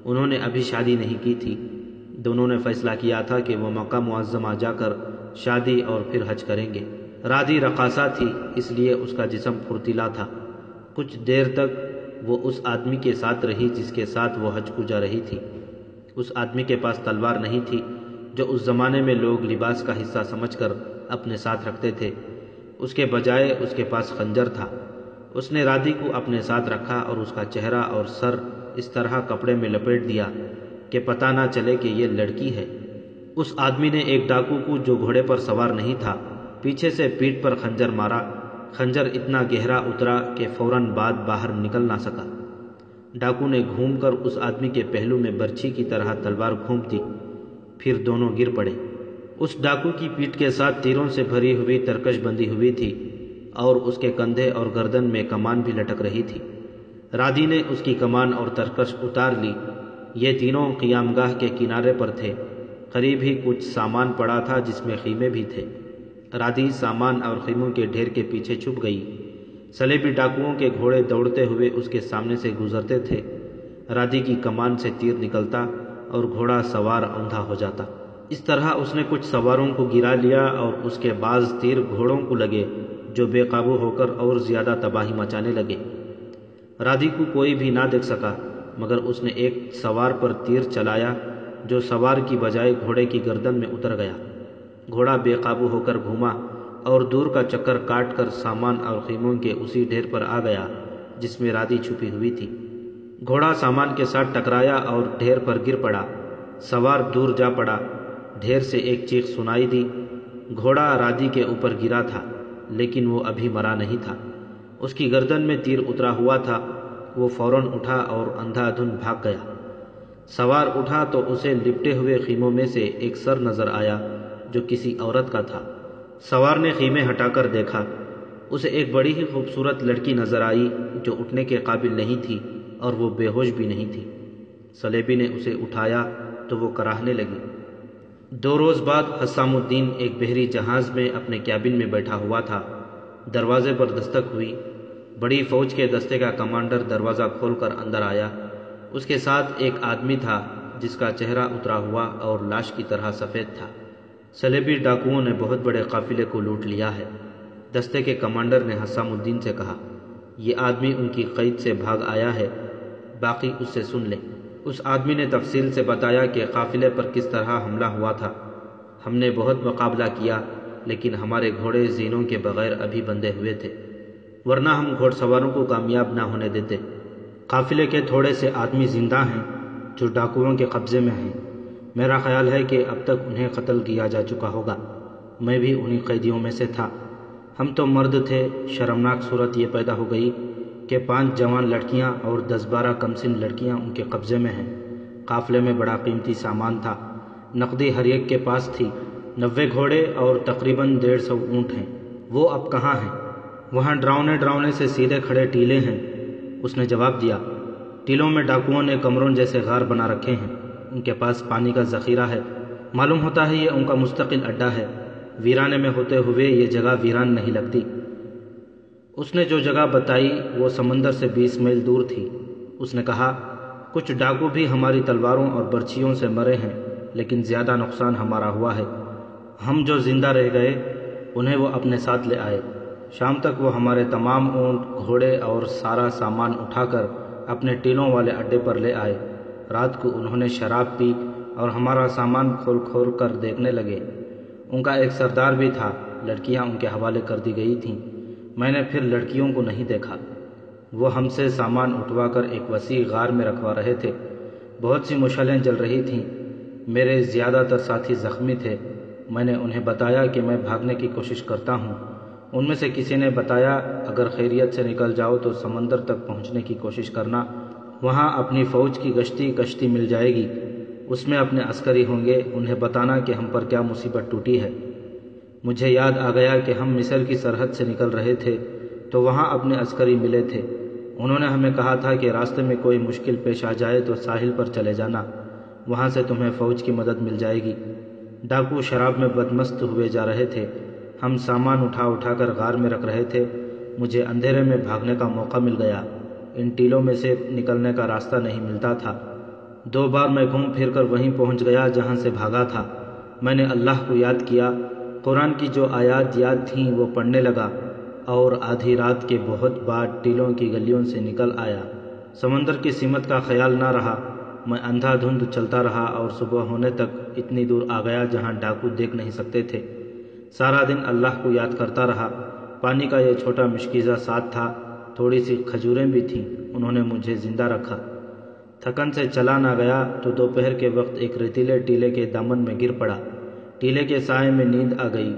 انہوں نے ابھی شادی نہیں کی تھی۔ دونوں نے فیصلہ کیا تھا کہ وہ مکہ معظمہ جا کر شادی اور پھر حج کریں گے۔ رعدی رقاصہ تھی، اس لیے اس کا جسم پھرتیلا تھا۔ کچھ دیر تک وہ اس آدمی کے ساتھ رہی جس کے ساتھ وہ حج کو جا رہی تھی۔ اس آدمی کے پاس تلوار نہیں تھی، جو اس زمانے میں لوگ لباس کا حصہ سمجھ کر اپنے ساتھ رکھتے تھے۔ اس کے بجائے اس کے پاس خنجر تھا۔ اس نے رعدی کو اپنے ساتھ رکھا اور اس کا چہرہ اور سر اس طرح کپڑے میں لپیٹ دیا کہ پتہ نہ چلے کہ یہ لڑکی ہے۔ اس آدمی نے ایک ڈاکو کو جو گھوڑے پر سوار نہیں تھا پیچھے سے پیٹھ پر خنجر مارا۔ خنجر اتنا گہرا اترا کہ فوراً بعد باہر نکل نہ سکا۔ ڈاکو نے گھوم کر اس آدمی کے پہلو میں برچھی کی طرح تلوار گھونپ دی، پھر دونوں گر پڑے۔ اس ڈاکو کی پیٹھ کے ساتھ تیروں سے بھری ہوئی ترکش بندھی ہوئی تھی اور اس کے کندھے اور گردن میں کمان بھی لٹک رہی تھی۔ رعدی نے اس کی کمان اور ترکش اتار لی۔ یہ تینوں قیام گاہ کے کنارے پر تھے۔ قریب ہی کچھ سامان پڑا تھا جس میں خیمے بھی تھے۔ رعدی سامان اور خیموں کے ڈھیر کے پیچھے چھپ گئی۔ صلیبی ڈاکوؤں کے گھوڑے دوڑتے ہوئے اس کے سامنے سے گزرتے تھے۔ رعدی کی کمان سے تیر نکلتا اور گھوڑا سوار اندھا ہو جاتا۔ اس طرح اس نے کچھ سواروں کو گرا لیا اور اس کے بعض تیر گھوڑوں کو لگے جو بے قابو ہو کر اور زیادہ تباہی مچانے لگے۔ رعدی کو کوئی بھی نہ دیکھ سکا، مگر اس نے ایک سوار پر تیر چلایا جو سوار کی بجائے گھوڑے کی گردن میں اتر گیا۔ گھوڑا بے قابو ہو کر گھوما اور دور کا چکر کاٹ کر سامان اور خیموں کے اسی ڈھیر پر آ گیا جس میں رعدی چھپی ہوئی تھی۔ گھوڑا سامان کے ساتھ ٹکرایا اور ڈھیر پر گر پڑا۔ سوار دور جا پڑا۔ ڈھیر سے ایک چیخ سنائی دی۔ گھوڑا رعدی کے اوپر گرا تھا، لیکن وہ ابھی مرا نہیں تھا۔ اس کی گردن میں تیر اترا ہوا تھا۔ وہ فوراً اٹھا اور اندھا دھند بھاگ گیا۔ سوار اٹھا تو اسے لپٹے ہوئے خیموں میں سے ایک سر نظر آیا جو کسی عورت کا تھا۔ سوار نے خیمے ہٹا کر دیکھا۔ اسے ایک بڑی ہی خوبصورت لڑکی نظر آئی جو اٹھنے کے قابل نہیں تھی اور وہ بے ہوش بھی نہیں تھی۔ صلیبی نے اسے اٹھایا تو وہ کراہنے لگی۔ 2 روز بعد حسام الدین ایک بحری جہاز میں اپنے کیبن میں بیٹھا ہوا تھا۔ دروازے پر دستک ہوئی۔ بڑی فوج کے دستے کا کمانڈر دروازہ کھول کر اندر آیا۔ اس کے ساتھ ایک آدمی تھا جس کا چہرہ اترا ہوا اور لاش کی طرح سفید تھا۔ صلیبی ڈاکوؤں نے بہت بڑے قافلے کو لوٹ لیا ہے۔ دستے کے کمانڈر نے حسام الدین سے کہا، یہ آدمی ان کی قید سے بھاگ آیا ہے، باقی اس سے سن لیں۔ اس آدمی نے تفصیل سے بتایا کہ قافلے پر کس طرح حملہ ہوا تھا۔ ہم نے بہت مقابلہ کیا، لیکن ہمارے گھوڑے زینوں کے بغیر ابھی بندھے ہوئے تھے، ورنہ ہم گھوڑ سواروں کو کامیاب نہ ہونے دیتے۔ قافلے کے تھوڑے سے آدمی زندہ ہیں جو ڈاکوؤں کے قبضے میں ہیں۔ میرا خیال ہے کہ اب تک انہیں قتل کیا جا چکا ہوگا، میں بھی انہی قیدیوں میں سے تھا۔ ہم تو مرد تھے۔ شرمناک صورت یہ پیدا ہو گئی کہ 5 جوان لڑکیاں اور 10-12 کمسن لڑکیاں ان کے قبضے میں ہیں۔ قافلے میں بڑا قیمتی سامان تھا، نقدی ہر ایک کے پاس تھی، 90 گھوڑے اور تقریباً 150 اونٹ ہیں۔ وہ اب کہاں ہیں؟ وہاں ڈراؤنے سے سیدھے کھڑے ٹیلے ہیں۔ اس نے جواب دیا، ٹیلوں میں ڈاکوؤں نے کمروں جیسے غار بنا رکھے ہیں، ان کے پاس پانی کا ذخیرہ ہے، معلوم ہوتا ہے یہ ان کا مستقل اڈا ہے۔ ویرانے میں ہوتے ہوئے یہ جگہ ویران نہیں لگتی۔ اس نے جو جگہ بتائی وہ سمندر سے 20 میل دور تھی۔ اس نے کہا، کچھ ڈاکو بھی ہماری تلواروں اور برچھیوں سے مرے ہیں، لیکن زیادہ نقصان ہمارا ہوا ہے۔ ہم جو زندہ رہ گئے انہیں وہ اپنے ساتھ لے آئے۔ شام تک وہ ہمارے تمام اونٹ، گھوڑے اور سارا سامان اٹھا کر اپنے ٹیلوں والے اڈے پر لے آئے۔ رات کو انہوں نے شراب پی اور ہمارا سامان کھول کھول کر دیکھنے لگے۔ ان کا ایک سردار بھی تھا، لڑکیاں ان کے حوالے کر دی گئی تھیں۔ میں نے پھر لڑکیوں کو نہیں دیکھا۔ وہ ہم سے سامان اٹھوا کر ایک وسیع غار میں رکھوا رہے تھے۔ بہت سی مشعلیں جل رہی تھیں۔ میرے زیادہ تر ساتھی زخمی تھے۔ میں نے انہیں بتایا کہ میں بھاگنے کی کوشش کرتا ہوں۔ ان میں سے کسی نے بتایا، اگر خیریت سے نکل جاؤ تو سمندر تک پہنچنے کی کوشش کرنا، وہاں اپنی فوج کی کشتی مل جائے گی، اس میں اپنے عسکری ہوں گے، انہیں بتانا کہ ہم پر کیا مصیبت ٹوٹی ہے۔ مجھے یاد آ گیا کہ ہم مصر کی سرحد سے نکل رہے تھے تو وہاں اپنے عسکری ملے تھے۔ انہوں نے ہمیں کہا تھا کہ راستے میں کوئی مشکل پیش آ جائے تو ساحل پر چلے جانا، وہاں سے تمہیں فوج کی مدد مل جائے گی۔ ڈاکو شراب میں بدمست ہوئے جا رہے تھے۔ ہم سامان اٹھا کر غار میں رکھ رہے تھے۔ مجھے اندھیرے میں بھاگنے کا موقع مل گیا۔ ان ٹیلوں میں سے نکلنے کا راستہ نہیں ملتا تھا۔ 2 بار میں گھوم پھر کر وہیں پہنچ گیا جہاں سے بھاگا تھا۔ میں نے اللہ کو یاد کیا، قرآن کی جو آیات یاد تھیں وہ پڑھنے لگا، اور آدھی رات کے بہت بعد ٹیلوں کی گلیوں سے نکل آیا۔ سمندر کی سمت کا خیال نہ رہا۔ میں اندھا دھند چلتا رہا اور صبح ہونے تک اتنی دور آ گیا جہاں ڈاکو دیکھ نہیں سکتے تھے۔ سارا دن اللہ کو یاد کرتا رہا۔ پانی کا یہ چھوٹا مشکیزہ ساتھ تھا، تھوڑی سی کھجوریں بھی تھیں، انہوں نے مجھے زندہ رکھا۔ تھکن سے چلا نہ گیا تو دوپہر کے وقت ایک ریتیلے ٹیلے کے دامن میں گر پڑا۔ ٹیلے کے سائے میں نیند آ گئی۔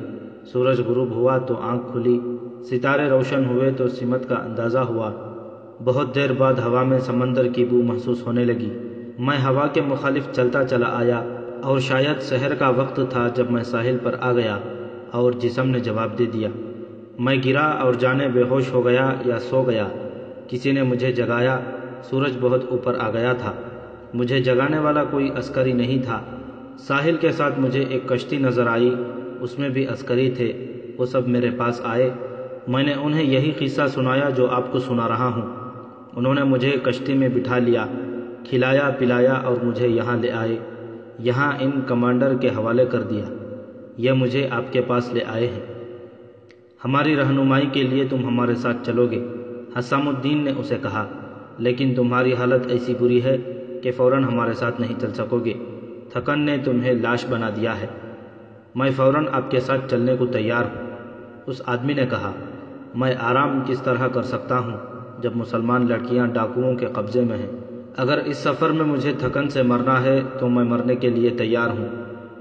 سورج غروب ہوا تو آنکھ کھلی، ستارے روشن ہوئے تو سمت کا اندازہ ہوا۔ بہت دیر بعد ہوا میں سمندر کی بو محسوس ہونے لگی۔ میں ہوا کے مخالف چلتا چلا آیا، اور شاید سحر کا وقت تھا جب میں ساحل پر آ گیا اور جسم نے جواب دے دیا۔ میں گرا اور جانے بے ہوش ہو گیا یا سو گیا۔ کسی نے مجھے جگایا۔ سورج بہت اوپر آ گیا تھا۔ مجھے جگانے والا کوئی عسکری نہیں تھا۔ ساحل کے ساتھ مجھے ایک کشتی نظر آئی، اس میں بھی عسکری تھے۔ وہ سب میرے پاس آئے۔ میں نے انہیں یہی قصہ سنایا جو آپ کو سنا رہا ہوں۔ انہوں نے مجھے کشتی میں بٹھا لیا، کھلایا پلایا اور مجھے یہاں لے آئے۔ یہاں ان کمانڈر کے حوالے کر دیا۔ یہ مجھے آپ کے پاس لے آئے ہیں۔ ہماری رہنمائی کے لیے تم ہمارے ساتھ چلو گے، حسام الدین نے اسے کہا، لیکن تمہاری حالت ایسی بری ہے کہ فوراً ہمارے ساتھ نہیں چل سکو گے۔ تھکن نے تمہیں لاش بنا دیا ہے۔ میں فوراً آپ کے ساتھ چلنے کو تیار ہوں۔ اس آدمی نے کہا، میں آرام کس طرح کر سکتا ہوں جب مسلمان لڑکیاں ڈاکوؤں کے قبضے میں ہیں؟ اگر اس سفر میں مجھے تھکن سے مرنا ہے تو میں مرنے کے لیے تیار ہوں۔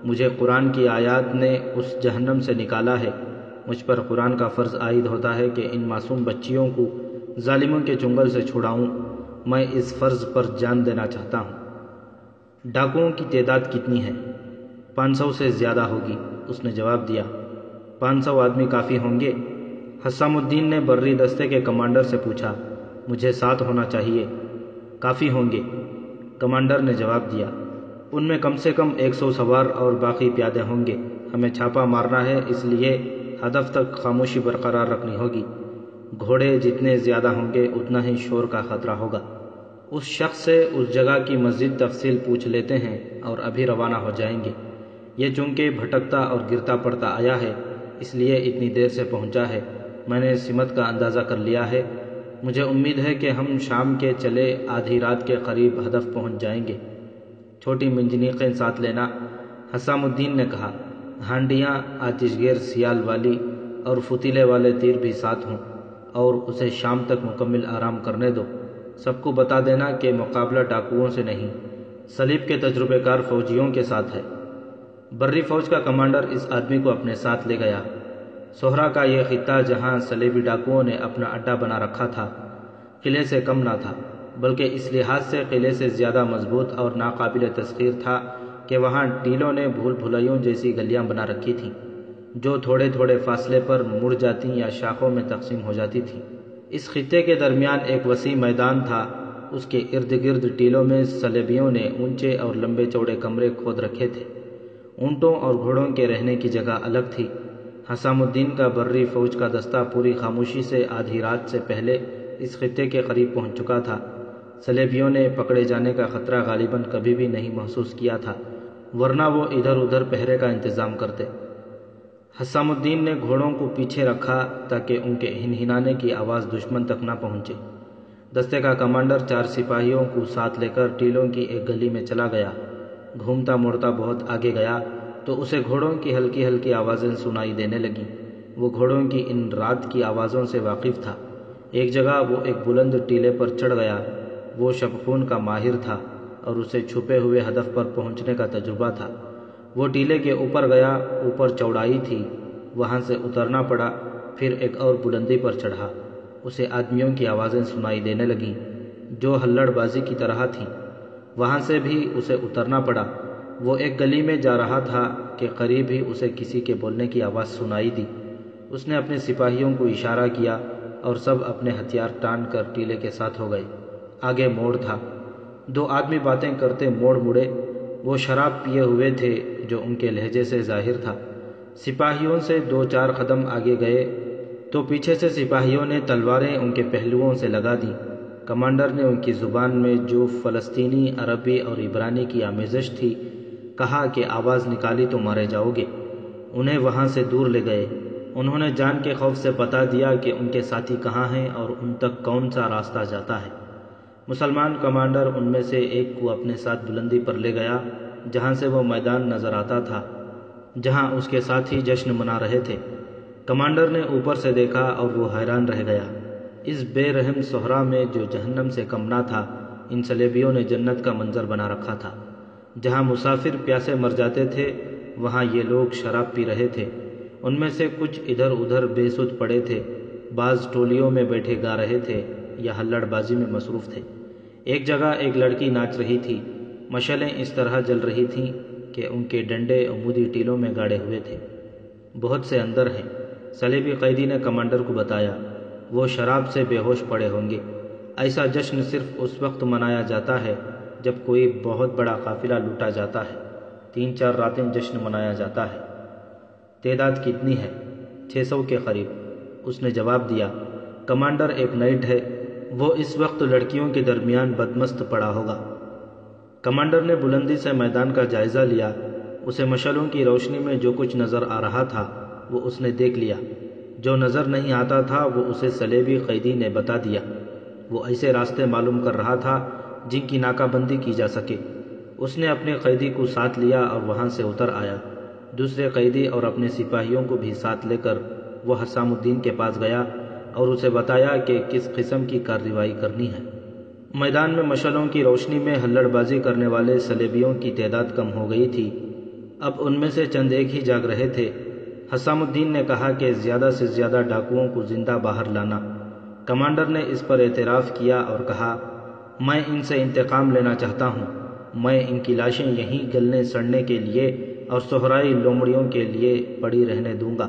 مجھے قرآن کی آیات نے اس جہنم سے نکالا ہے۔ مجھ پر قرآن کا فرض عائد ہوتا ہے کہ ان معصوم بچیوں کو ظالموں کے چنگل سے چھڑاؤں۔ میں اس فرض پر جان دینا چاہتا ہوں۔ ڈاکوؤں کی تعداد کتنی ہے؟ 500 سے زیادہ ہوگی، اس نے جواب دیا۔ 500 آدمی کافی ہوں گے؟ حسام الدین نے بری دستے کے کمانڈر سے پوچھا۔ مجھے 7 ہونا چاہیے۔ کافی ہوں گے، کمانڈر نے جواب دیا۔ ان میں کم سے کم 100 سوار اور باقی پیادے ہوں گے۔ ہمیں چھاپا مارنا ہے، اس لیے ہدف تک خاموشی برقرار رکھنی ہوگی۔ گھوڑے جتنے زیادہ ہوں گے اتنا ہی شور کا خطرہ ہوگا۔ اس شخص سے اس جگہ کی مزید تفصیل پوچھ لیتے ہیں اور ابھی روانہ ہو جائیں گے۔ یہ چونکہ بھٹکتا اور گرتا پڑتا آیا ہے، اس لیے اتنی دیر سے پہنچا ہے۔ میں نے سمت کا اندازہ کر لیا ہے۔ مجھے امید ہے کہ ہم شام کے چلے آدھی رات کے قریب ہدف پہنچ جائیں گے۔ چھوٹی منجنیقیں ساتھ لینا، حسام الدین نے کہا۔ ہانڈیاں، آتش گیر سیال والی اور فتیلے والے تیر بھی ساتھ ہوں، اور اسے شام تک مکمل آرام کرنے دو۔ سب کو بتا دینا کہ مقابلہ ڈاکوؤں سے نہیں، صلیب کے تجربے کار فوجیوں کے ساتھ ہے۔ بری فوج کا کمانڈر اس آدمی کو اپنے ساتھ لے گیا۔ صحرا کا یہ خطہ جہاں صلیبی ڈاکوؤں نے اپنا اڈا بنا رکھا تھا، قلعے سے کم نہ تھا، بلکہ اس لحاظ سے قلعے سے زیادہ مضبوط اور ناقابل تسخیر تھا کہ وہاں ٹیلوں نے بھول بھلائیوں جیسی گلیاں بنا رکھی تھیں، جو تھوڑے تھوڑے فاصلے پر مڑ جاتی یا شاخوں میں تقسیم ہو جاتی تھیں۔ اس خطے کے درمیان ایک وسیع میدان تھا، اس کے ارد گرد ٹیلوں میں صلیبیوں نے اونچے اور لمبے چوڑے کمرے کھود رکھے تھے۔ اونٹوں اور گھوڑوں کے رہنے کی جگہ الگ تھی۔ حسام الدین کا بری فوج کا دستہ پوری خاموشی سے آدھی رات سے پہلے اس خطے کے قریب پہنچ چکا تھا۔ صلیبیوں نے پکڑے جانے کا خطرہ غالباً کبھی بھی نہیں محسوس کیا تھا، ورنہ وہ ادھر ادھر پہرے کا انتظام کرتے۔ حسام الدین نے گھوڑوں کو پیچھے رکھا تاکہ ان کے ہنہنانے کی آواز دشمن تک نہ پہنچے۔ دستے کا کمانڈر 4 سپاہیوں کو ساتھ لے کر ٹیلوں کی ایک گلی میں چلا گیا۔ گھومتا موڑتا بہت آگے گیا تو اسے گھوڑوں کی ہلکی ہلکی آوازیں سنائی دینے لگیں۔ وہ گھوڑوں کی ان رات کی آوازوں سے واقف تھا۔ ایک جگہ وہ ایک بلند ٹیلے پر چڑھ گیا۔ وہ شبخون کا ماہر تھا اور اسے چھپے ہوئے ہدف پر پہنچنے کا تجربہ تھا۔ وہ ٹیلے کے اوپر گیا، اوپر چوڑائی تھی، وہاں سے اترنا پڑا، پھر ایک اور بلندی پر چڑھا۔ اسے آدمیوں کی آوازیں سنائی دینے لگیں جو ہلڑ بازی کی طرح تھیں۔ وہاں سے بھی اسے اترنا پڑا۔ وہ ایک گلی میں جا رہا تھا کہ قریب ہی اسے کسی کے بولنے کی آواز سنائی دی۔ اس نے اپنے سپاہیوں کو اشارہ کیا اور سب اپنے ہتھیار ٹان کر ٹیلے کے ساتھ ہو گئے۔ آگے موڑ تھا۔ 2 آدمی باتیں کرتے موڑ مڑے۔ وہ شراب پیے ہوئے تھے جو ان کے لہجے سے ظاہر تھا۔ سپاہیوں سے 2-4 قدم آگے گئے تو پیچھے سے سپاہیوں نے تلواریں ان کے پہلوؤں سے لگا دیں۔ کمانڈر نے ان کی زبان میں جو فلسطینی، عربی اور عبرانی کی آمیزش تھی کہا کہ آواز نکالی تو مارے جاؤ گے۔ انہیں وہاں سے دور لے گئے۔ انہوں نے جان کے خوف سے بتا دیا کہ ان کے ساتھی کہاں ہیں اور ان تک کون سا راستہ جاتا ہے۔ مسلمان کمانڈر ان میں سے ایک کو اپنے ساتھ بلندی پر لے گیا جہاں سے وہ میدان نظر آتا تھا، جہاں اس کے ساتھی جشن منا رہے تھے۔ کمانڈر نے اوپر سے دیکھا اور وہ حیران رہ گیا۔ اس بے رحم صحرا میں جو جہنم سے کم نہ تھا، ان صلیبیوں نے جنت کا منظر بنا رکھا تھا۔ جہاں مسافر پیاسے مر جاتے تھے، وہاں یہ لوگ شراب پی رہے تھے۔ ان میں سے کچھ ادھر ادھر بے سود پڑے تھے، بعض ٹولیوں میں بیٹھے گا رہے تھے یا ہلڑ بازی میں مصروف تھے۔ ایک جگہ ایک لڑکی ناچ رہی تھی۔ مشعلیں اس طرح جل رہی تھیں کہ ان کے ڈنڈے عمودی ٹیلوں میں گاڑے ہوئے تھے۔ بہت سے اندر ہیں، صلیبی قیدی نے کمانڈر کو بتایا۔ وہ شراب سے بے ہوش پڑے ہوں گے۔ ایسا جشن صرف اس وقت منایا جاتا ہے جب کوئی بہت بڑا قافلہ لوٹا جاتا ہے۔ 3-4 راتیں جشن منایا جاتا ہے۔ تعداد کتنی ہے؟ 600 کے قریب، اس نے جواب دیا۔ کمانڈر ایک نائٹ ہے، وہ اس وقت لڑکیوں کے درمیان بدمست پڑا ہوگا۔ کمانڈر نے بلندی سے میدان کا جائزہ لیا۔ اسے مشعلوں کی روشنی میں جو کچھ نظر آ رہا تھا وہ اس نے دیکھ لیا۔ جو نظر نہیں آتا تھا وہ اسے صلیبی قیدی نے بتا دیا۔ وہ ایسے راستے معلوم کر رہا تھا جن کی ناکہ بندی کی جا سکے۔ اس نے اپنے قیدی کو ساتھ لیا اور وہاں سے اتر آیا۔ دوسرے قیدی اور اپنے سپاہیوں کو بھی ساتھ لے کر وہ حسام الدین کے پاس گیا اور اسے بتایا کہ کس قسم کی کارروائی کرنی ہے۔ میدان میں مشعلوں کی روشنی میں ہلڑ بازی کرنے والے صلیبیوں کی تعداد کم ہو گئی تھی۔ اب ان میں سے چند ایک ہی جاگ رہے تھے۔ حسام الدین نے کہا کہ زیادہ سے زیادہ ڈاکوؤں کو زندہ باہر لانا۔ کمانڈر نے اس پر اعتراف کیا اور کہا، میں ان سے انتقام لینا چاہتا ہوں۔ میں ان کی لاشیں یہیں گلنے سڑنے کے لیے اور صحرائی لومڑیوں کے لیے پڑی رہنے دوں گا۔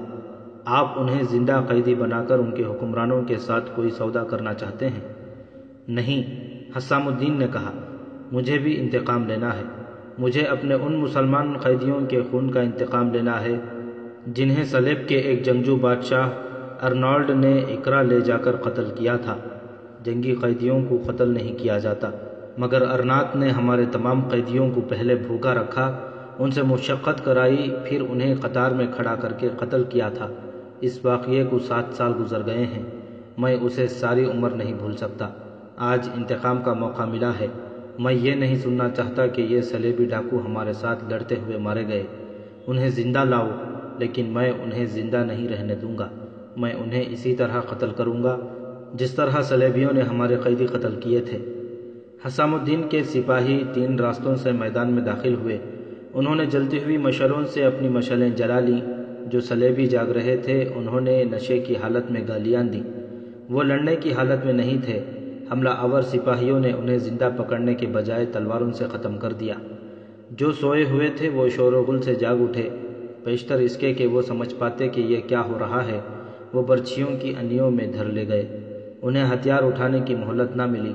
آپ انہیں زندہ قیدی بنا کر ان کے حکمرانوں کے ساتھ کوئی سودا کرنا چاہتے ہیں؟ نہیں، حسام الدین نے کہا، مجھے بھی انتقام لینا ہے۔ مجھے اپنے ان مسلمان قیدیوں کے خون کا انتقام لینا ہے جنہیں صلیب کے ایک جنگجو بادشاہ ارنالڈ نے اقرا لے جا کر قتل کیا تھا۔ جنگی قیدیوں کو قتل نہیں کیا جاتا، مگر ارنات نے ہمارے تمام قیدیوں کو پہلے بھوکا رکھا، ان سے مشقت کرائی، پھر انہیں قطار میں کھڑا کر کے قتل کیا تھا۔ اس واقعے کو 7 سال گزر گئے ہیں، میں اسے ساری عمر نہیں بھول سکتا۔ آج انتقام کا موقع ملا ہے۔ میں یہ نہیں سننا چاہتا کہ یہ صلیبی ڈاکو ہمارے ساتھ لڑتے ہوئے مارے گئے۔ انہیں زندہ لاؤ، لیکن میں انہیں زندہ نہیں رہنے دوں گا۔ میں انہیں اسی طرح قتل کروں گا جس طرح صلیبیوں نے ہمارے قیدی قتل کیے تھے۔ حسام الدین کے سپاہی 3 راستوں سے میدان میں داخل ہوئے۔ انہوں نے جلتی ہوئی مشلوں سے اپنی مشلیں جلا لیں۔ جو صلیبی جاگ رہے تھے انہوں نے نشے کی حالت میں گالیاں دیں۔ وہ لڑنے کی حالت میں نہیں تھے۔ حملہ آور سپاہیوں نے انہیں زندہ پکڑنے کے بجائے تلواروں سے ختم کر دیا۔ جو سوئے ہوئے تھے وہ شور و غل سے جاگ اٹھے۔ بیشتر اس کے کہ وہ سمجھ پاتے کہ یہ کیا ہو رہا ہے، وہ برچھیوں کی انیوں میں دھر لے گئے۔ انہیں ہتھیار اٹھانے کی مہلت نہ ملی۔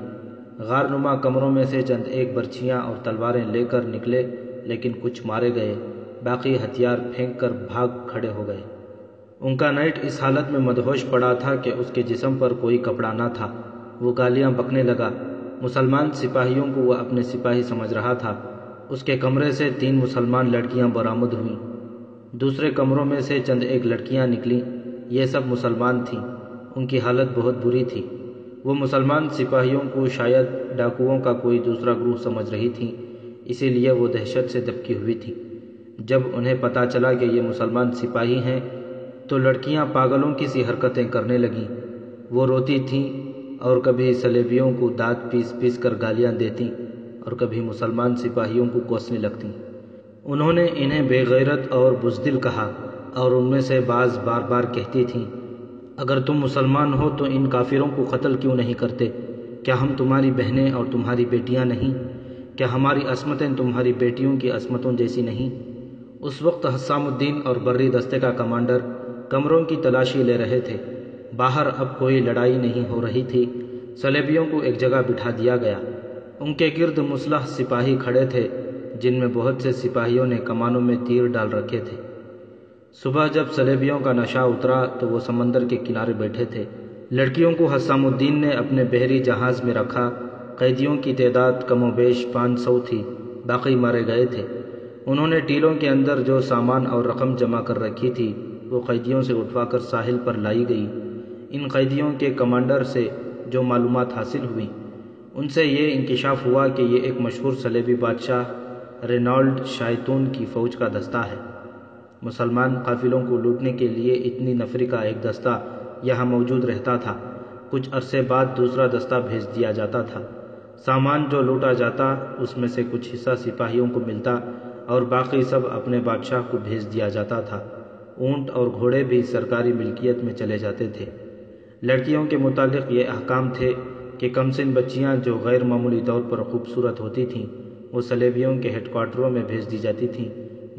غار نما کمروں میں سے چند ایک برچھیاں اور تلواریں لے کر نکلے، لیکن کچھ مارے گئے، باقی ہتھیار پھینک کر بھاگ کھڑے ہو گئے۔ ان کا نائٹ اس حالت میں مدہوش پڑا تھا کہ اس کے جسم پر کوئی کپڑا نہ تھا۔ وہ گالیاں بکنے لگا۔ مسلمان سپاہیوں کو وہ اپنے سپاہی سمجھ رہا تھا۔ اس کے کمرے سے 3 مسلمان لڑکیاں برآمد ہوئیں۔ دوسرے کمروں میں سے چند ایک لڑکیاں نکلیں۔ یہ سب مسلمان تھیں۔ ان کی حالت بہت بری تھی۔ وہ مسلمان سپاہیوں کو شاید ڈاکوؤں کا کوئی دوسرا گروہ سمجھ رہی تھیں، اسی لیے وہ دہشت سے دبکی ہوئی تھی۔ جب انہیں پتہ چلا کہ یہ مسلمان سپاہی ہیں تو لڑکیاں پاگلوں کی سی حرکتیں کرنے لگیں۔ وہ روتی تھیں اور کبھی صلیبیوں کو دانت پیس پیس کر گالیاں دیتیں اور کبھی مسلمان سپاہیوں کو کوسنے لگتیں۔ انہوں نے انہیں بے غیرت اور بزدل کہا اور ان میں سے بعض بار بار کہتی تھیں، اگر تم مسلمان ہو تو ان کافروں کو قتل کیوں نہیں کرتے؟ کیا ہم تمہاری بہنیں اور تمہاری بیٹیاں نہیں؟ کیا ہماری عصمتیں تمہاری بیٹیوں کی عصمتوں جیسی نہیں؟ اس وقت حسام الدین اور بری دستے کا کمانڈر کمروں کی تلاشی لے رہے تھے۔ باہر اب کوئی لڑائی نہیں ہو رہی تھی۔ صلیبیوں کو ایک جگہ بٹھا دیا گیا۔ ان کے گرد مسلح سپاہی کھڑے تھے، جن میں بہت سے سپاہیوں نے کمانوں میں تیر ڈال رکھے تھے۔ صبح جب صلیبیوں کا نشہ اترا تو وہ سمندر کے کنارے بیٹھے تھے۔ لڑکیوں کو حسام الدین نے اپنے بحری جہاز میں رکھا۔ قیدیوں کی تعداد کم و بیش 500 تھی، باقی مارے گئے تھے۔ انہوں نے ٹیلوں کے اندر جو سامان اور رقم جمع کر رکھی تھی وہ قیدیوں سے اٹھوا کر ساحل پر لائی گئی۔ ان قیدیوں کے کمانڈر سے جو معلومات حاصل ہوئیں ان سے یہ انکشاف ہوا کہ یہ ایک مشہور صلیبی بادشاہ رینالڈ شائتون کی فوج کا دستہ ہے۔ مسلمان قافلوں کو لوٹنے کے لیے اتنی نفری کا ایک دستہ یہاں موجود رہتا تھا۔ کچھ عرصے بعد دوسرا دستہ بھیج دیا جاتا تھا۔ سامان جو لوٹا جاتا اس میں سے کچھ حصہ سپاہیوں کو ملتا اور باقی سب اپنے بادشاہ کو بھیج دیا جاتا تھا۔ اونٹ اور گھوڑے بھی سرکاری ملکیت میں چلے جاتے تھے۔ لڑکیوں کے متعلق یہ احکام تھے کہ کمسن بچیاں جو غیر معمولی طور پر خوبصورت ہوتی تھیں وہ صلیبیوں کے ہیڈ کوارٹروں میں بھیج دی جاتی تھیں،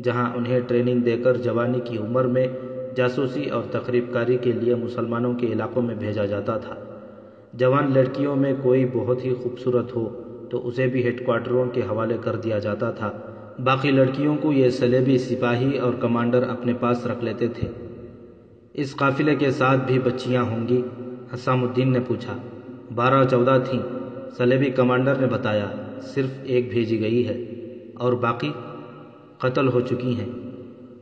جہاں انہیں ٹریننگ دے کر جوانی کی عمر میں جاسوسی اور تخریب کاری کے لیے مسلمانوں کے علاقوں میں بھیجا جاتا تھا۔ جوان لڑکیوں میں کوئی بہت ہی خوبصورت ہو تو اسے بھی ہیڈ کوارٹروں کے حوالے کر دیا جاتا تھا۔ باقی لڑکیوں کو یہ صلیبی سپاہی اور کمانڈر اپنے پاس رکھ لیتے تھے۔ اس قافلے کے ساتھ بھی بچیاں ہوں گی؟ حسام الدین نے پوچھا۔ 12-14 تھیں، صلیبی کمانڈر نے بتایا۔ صرف ایک بھیجی گئی ہے اور باقی قتل ہو چکی ہیں۔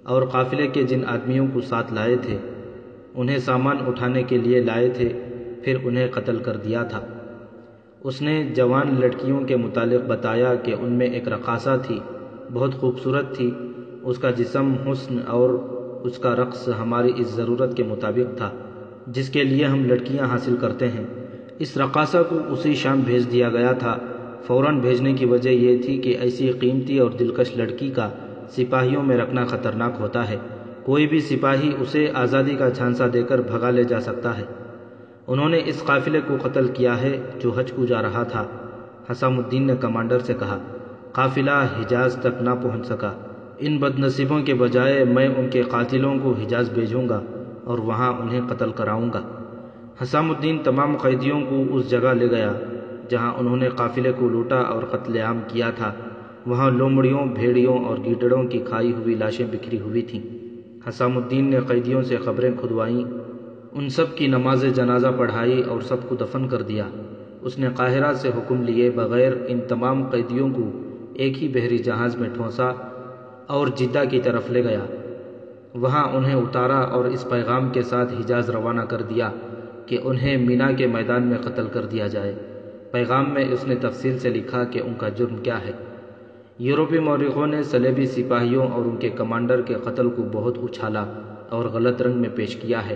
اور قافلے کے جن آدمیوں کو ساتھ لائے تھے انہیں سامان اٹھانے کے لیے لائے تھے، پھر انہیں قتل کر دیا تھا۔ اس نے جوان لڑکیوں کے متعلق بتایا کہ ان میں ایک رقاصہ تھی، بہت خوبصورت تھی۔ اس کا جسم حسن اور اس کا رقص ہماری اس ضرورت کے مطابق تھا جس کے لیے ہم لڑکیاں حاصل کرتے ہیں۔ اس رقاصہ کو اسی شام بھیج دیا گیا تھا۔ فوراً بھیجنے کی وجہ یہ تھی کہ ایسی قیمتی اور دلکش لڑکی کا سپاہیوں میں رکھنا خطرناک ہوتا ہے۔ کوئی بھی سپاہی اسے آزادی کا جھانسا دے کر بھگا لے جا سکتا ہے۔ انہوں نے اس قافلے کو قتل کیا ہے جو حج کو جا رہا تھا۔ حسام الدین نے کمانڈر سے کہا، قافلہ حجاز تک نہ پہنچ سکا۔ ان بد نصیبوں کے بجائے میں ان کے قاتلوں کو حجاز بھیجوں گا اور وہاں انہیں قتل کراؤں گا۔ حسام الدین تمام قیدیوں کو اس جگہ لے گیا جہاں انہوں نے قافلے کو لوٹا اور قتل عام کیا تھا۔ وہاں لومڑیوں، بھیڑیوں اور گیدڑوں کی کھائی ہوئی لاشیں بکھری ہوئی تھیں۔ حسام الدین نے قیدیوں سے قبریں کھدوائیں، ان سب کی نماز جنازہ پڑھائی اور سب کو دفن کر دیا۔ اس نے قاہرہ سے حکم لیے بغیر ان تمام قیدیوں کو ایک ہی بحری جہاز میں ٹھونسا اور جدہ کی طرف لے گیا۔ وہاں انہیں اتارا اور اس پیغام کے ساتھ حجاز روانہ کر دیا کہ انہیں مینا کے میدان میں قتل کر دیا جائے۔ پیغام میں اس نے تفصیل سے لکھا کہ ان کا جرم کیا ہے۔ یورپی مورخوں نے صلیبی سپاہیوں اور ان کے کمانڈر کے قتل کو بہت اچھالا اور غلط رنگ میں پیش کیا ہے۔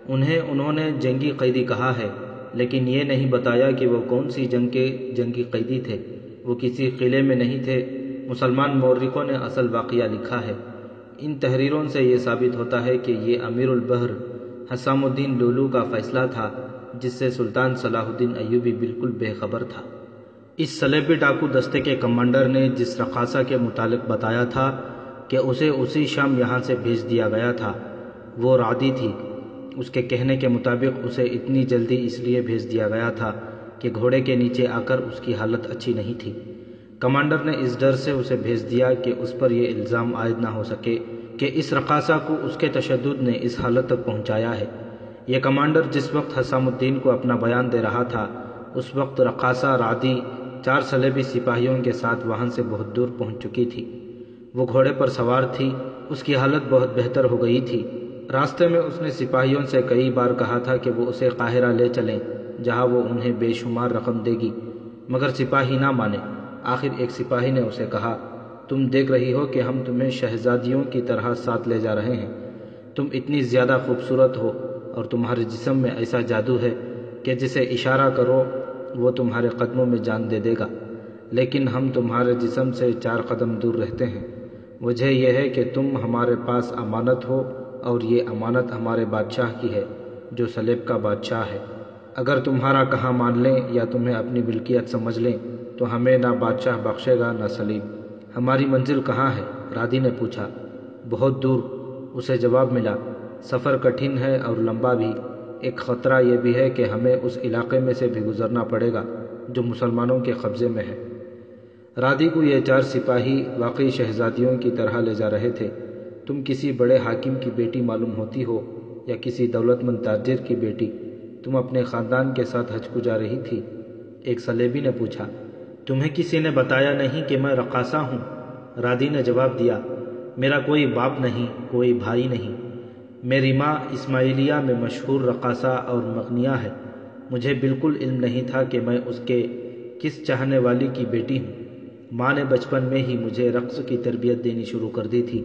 انہوں نے جنگی قیدی کہا ہے لیکن یہ نہیں بتایا کہ وہ کون سی جنگ کے جنگی قیدی تھے۔ وہ کسی قلعے میں نہیں تھے۔ مسلمان مورخوں نے اصل واقعہ لکھا ہے۔ ان تحریروں سے یہ ثابت ہوتا ہے کہ یہ امیر البحر حسام الدین لولو کا فیصلہ تھا، جس سے سلطان صلاح الدین ایوبی بالکل بے خبر تھا۔ اس صلیبی ڈاکو دستے کے کمانڈر نے جس رقاصہ کے متعلق بتایا تھا کہ اسے اسی شام یہاں سے بھیج دیا گیا تھا، وہ رعدی تھی۔ اس کے کہنے کے مطابق اسے اتنی جلدی اس لیے بھیج دیا گیا تھا کہ گھوڑے کے نیچے آ کر اس کی حالت اچھی نہیں تھی۔ کمانڈر نے اس ڈر سے اسے بھیج دیا کہ اس پر یہ الزام عائد نہ ہو سکے کہ اس رقاصہ کو اس کے تشدد نے اس حالت تک پہنچایا ہے۔ یہ کمانڈر جس وقت حسام الدین کو اپنا بیان دے رہا تھا، اس وقت رقاصہ رعدی 4 صلیبی سپاہیوں کے ساتھ وہاں سے بہت دور پہنچ چکی تھی۔ وہ گھوڑے پر سوار تھی، اس کی حالت بہت بہتر ہو گئی تھی۔ راستے میں اس نے سپاہیوں سے کئی بار کہا تھا کہ وہ اسے قاہرہ لے چلیں، جہاں وہ انہیں بے شمار رقم دے گی، مگر سپاہی نہ مانے۔ آخر ایک سپاہی نے اسے کہا، تم دیکھ رہی ہو کہ ہم تمہیں شہزادیوں کی طرح ساتھ لے جا رہے ہیں۔ تم اتنی زیادہ خوبصورت ہو اور تمہارے جسم میں ایسا جادو ہے کہ جسے اشارہ کرو وہ تمہارے قدموں میں جان دے دے گا، لیکن ہم تمہارے جسم سے 4 قدم دور رہتے ہیں۔ وجہ یہ ہے کہ تم ہمارے پاس امانت ہو، اور یہ امانت ہمارے بادشاہ کی ہے جو سلیب کا بادشاہ ہے۔ اگر تمہارا کہا مان لیں یا تمہیں اپنی ملکیت سمجھ لیں تو ہمیں نہ بادشاہ بخشے گا نہ سلیب۔ ہماری منزل کہاں ہے؟ رادی نے پوچھا۔ بہت دور، اسے جواب ملا۔ سفر کٹھن ہے اور لمبا بھی۔ ایک خطرہ یہ بھی ہے کہ ہمیں اس علاقے میں سے بھی گزرنا پڑے گا جو مسلمانوں کے قبضے میں ہے۔ رادی کو یہ 4 سپاہی واقعی شہزادیوں کی طرح لے جا رہے تھے۔ تم کسی بڑے حاکم کی بیٹی معلوم ہوتی ہو یا کسی دولت مند تاجر کی بیٹی، تم اپنے خاندان کے ساتھ حج کو جا رہی تھی؟ ایک صلیبی نے پوچھا۔ تمہیں کسی نے بتایا نہیں کہ میں رقاصہ ہوں؟ رادی نے جواب دیا، میرا کوئی باپ نہیں، کوئی بھائی نہیں۔ میری ماں اسماعیلیہ میں مشہور رقاصہ اور مغنیہ ہے۔ مجھے بالکل علم نہیں تھا کہ میں اس کے کس چاہنے والی کی بیٹی ہوں۔ ماں نے بچپن میں ہی مجھے رقص کی تربیت دینی شروع کر دی تھی۔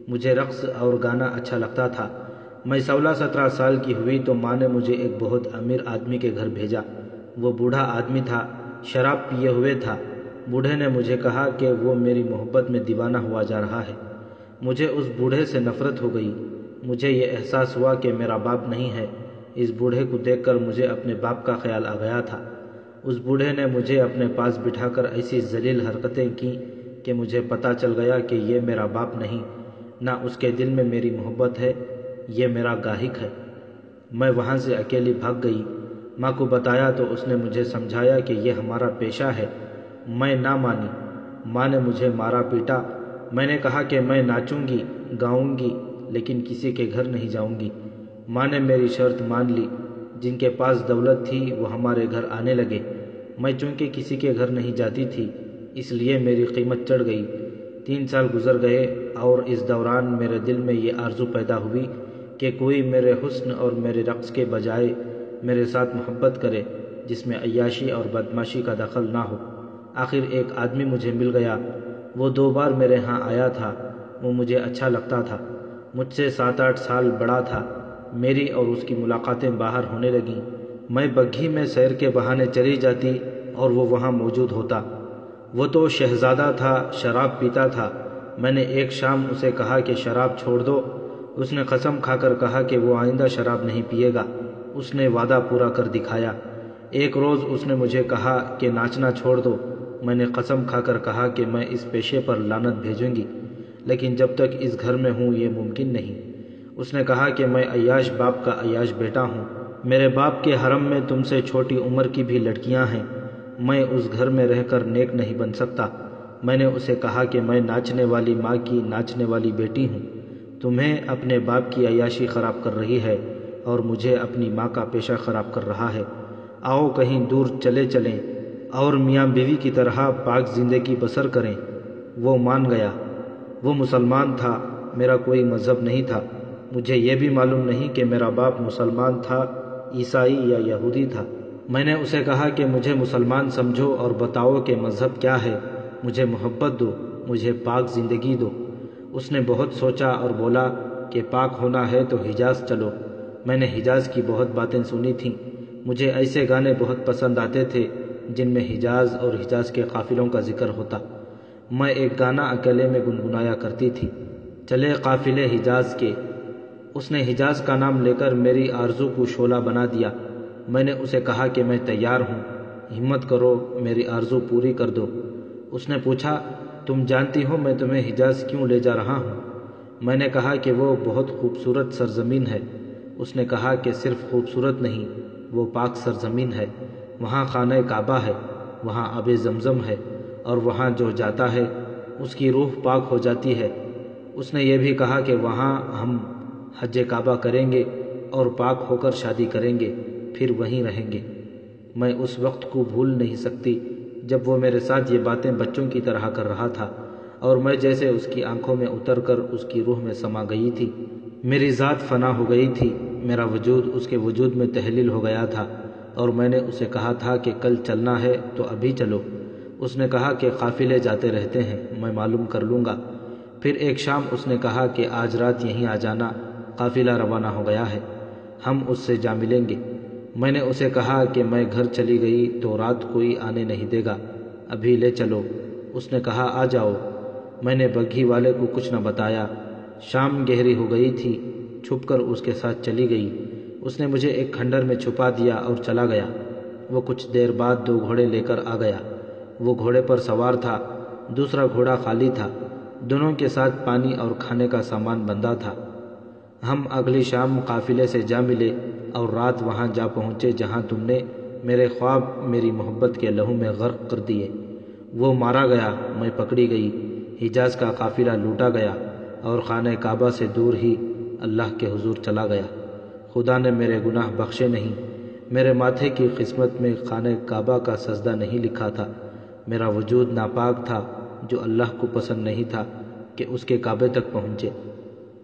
مجھے رقص اور گانا اچھا لگتا تھا۔ میں 16-17 سال کی ہوئی تو ماں نے مجھے ایک بہت امیر آدمی کے گھر بھیجا۔ وہ بوڑھا آدمی تھا، شراب پیے ہوئے تھا۔ بوڑھے نے مجھے کہا کہ وہ میری محبت میں دیوانہ ہوا جا رہا ہے۔ مجھے اس بوڑھے سے نفرت ہو گئی۔ مجھے یہ احساس ہوا کہ میرا باپ نہیں ہے۔ اس بوڑھے کو دیکھ کر مجھے اپنے باپ کا خیال آ گیا تھا۔ اس بوڑھے نے مجھے اپنے پاس بٹھا کر ایسی ذلیل حرکتیں کیں کہ مجھے پتہ چل گیا کہ یہ میرا باپ نہیں، نہ اس کے دل میں میری محبت ہے، یہ میرا گاہک ہے۔ میں وہاں سے اکیلی بھاگ گئی۔ ماں کو بتایا تو اس نے مجھے سمجھایا کہ یہ ہمارا پیشہ ہے۔ میں نہ مانی۔ ماں نے مجھے مارا پیٹا۔ میں نے کہا کہ میں ناچوں گی، گاؤں گی، لیکن کسی کے گھر نہیں جاؤں گی۔ ماں نے میری شرط مان لی۔ جن کے پاس دولت تھی وہ ہمارے گھر آنے لگے۔ میں چونکہ کسی کے گھر نہیں جاتی تھی، اس لیے میری قیمت چڑھ گئی۔ 3 سال گزر گئے اور اس دوران میرے دل میں یہ آرزو پیدا ہوئی کہ کوئی میرے حسن اور میرے رقص کے بجائے میرے ساتھ محبت کرے، جس میں عیاشی اور بدماشی کا دخل نہ ہو۔ آخر ایک آدمی مجھے مل گیا۔ وہ 2 بار میرے ہاں آیا تھا۔ وہ مجھے اچھا لگتا تھا۔ مجھ سے 7-8 سال بڑا تھا۔ میری اور اس کی ملاقاتیں باہر ہونے لگیں۔ میں بگھی میں سیر کے بہانے چلی جاتی اور وہ وہاں موجود ہوتا۔ وہ تو شہزادہ تھا، شراب پیتا تھا۔ میں نے ایک شام اسے کہا کہ شراب چھوڑ دو۔ اس نے قسم کھا کر کہا کہ وہ آئندہ شراب نہیں پیے گا۔ اس نے وعدہ پورا کر دکھایا۔ ایک روز اس نے مجھے کہا کہ ناچنا چھوڑ دو۔ میں نے قسم کھا کر کہا کہ میں اس پیشے پر لعنت بھیجوں گی، لیکن جب تک اس گھر میں ہوں یہ ممکن نہیں۔ اس نے کہا کہ میں عیاش باپ کا عیاش بیٹا ہوں۔ میرے باپ کے حرم میں تم سے چھوٹی عمر کی بھی لڑکیاں ہیں۔ میں اس گھر میں رہ کر نیک نہیں بن سکتا۔ میں نے اسے کہا کہ میں ناچنے والی ماں کی ناچنے والی بیٹی ہوں۔ تمہیں اپنے باپ کی عیاشی خراب کر رہی ہے اور مجھے اپنی ماں کا پیشہ خراب کر رہا ہے۔ آؤ کہیں دور چلے چلیں اور میاں بیوی کی طرح پاک زندگی بسر کریں۔ وہ مان گیا۔ وہ مسلمان تھا، میرا کوئی مذہب نہیں تھا۔ مجھے یہ بھی معلوم نہیں کہ میرا باپ مسلمان تھا، عیسائی یا یہودی تھا۔ میں نے اسے کہا کہ مجھے مسلمان سمجھو اور بتاؤ کہ مذہب کیا ہے۔ مجھے محبت دو، مجھے پاک زندگی دو۔ اس نے بہت سوچا اور بولا کہ پاک ہونا ہے تو حجاز چلو۔ میں نے حجاز کی بہت باتیں سنی تھیں، مجھے ایسے گانے بہت پسند آتے تھے جن میں حجاز اور حجاز کے قافلوں کا ذکر ہوتا۔ میں ایک گانا اکیلے میں گنگنایا کرتی تھی، چلے قافلے حجاز کے۔ اس نے حجاز کا نام لے کر میری آرزو کو شعلہ بنا دیا۔ میں نے اسے کہا کہ میں تیار ہوں، ہمت کرو، میری آرزو پوری کر دو۔ اس نے پوچھا، تم جانتی ہو میں تمہیں حجاز کیوں لے جا رہا ہوں؟ میں نے کہا کہ وہ بہت خوبصورت سرزمین ہے۔ اس نے کہا کہ صرف خوبصورت نہیں، وہ پاک سرزمین ہے، وہاں خانہ کعبہ ہے، وہاں آب زمزم ہے، اور وہاں جو جاتا ہے اس کی روح پاک ہو جاتی ہے۔ اس نے یہ بھی کہا کہ وہاں ہم حج کعبہ کریں گے اور پاک ہو کر شادی کریں گے، پھر وہیں رہیں گے۔ میں اس وقت کو بھول نہیں سکتی جب وہ میرے ساتھ یہ باتیں بچوں کی طرح کر رہا تھا، اور میں جیسے اس کی آنکھوں میں اتر کر اس کی روح میں سما گئی تھی۔ میری ذات فنا ہو گئی تھی، میرا وجود اس کے وجود میں تحلیل ہو گیا تھا، اور میں نے اسے کہا تھا کہ کل چلنا ہے تو ابھی چلو۔ اس نے کہا کہ قافلے جاتے رہتے ہیں، میں معلوم کر لوں گا۔ پھر ایک شام اس نے کہا کہ آج رات یہیں آ جانا، قافلہ روانہ ہو گیا ہے، ہم اس سے جا ملیں گے۔ میں نے اسے کہا کہ میں گھر چلی گئی تو رات کوئی آنے نہیں دے گا، ابھی لے چلو۔ اس نے کہا آ جاؤ۔ میں نے بگھی والے کو کچھ نہ بتایا۔ شام گہری ہو گئی تھی، چھپ کر اس کے ساتھ چلی گئی۔ اس نے مجھے ایک کھنڈر میں چھپا دیا اور چلا گیا۔ وہ کچھ دیر بعد 2 گھوڑے لے کر آ گیا۔ وہ گھوڑے پر سوار تھا، دوسرا گھوڑا خالی تھا، دونوں کے ساتھ پانی اور کھانے کا سامان بندھا تھا۔ ہم اگلی شام قافلے سے جا ملے اور رات وہاں جا پہنچے جہاں تم نے میرے خواب میری محبت کے لہو میں غرق کر دیے۔ وہ مارا گیا، میں پکڑی گئی، حجاز کا قافلہ لوٹا گیا اور خانہ کعبہ سے دور ہی اللہ کے حضور چلا گیا۔ خدا نے میرے گناہ بخشے نہیں، میرے ماتھے کی قسمت میں خانہ کعبہ کا سجدہ نہیں لکھا تھا۔ میرا وجود ناپاک تھا جو اللہ کو پسند نہیں تھا کہ اس کے کعبے تک پہنچے۔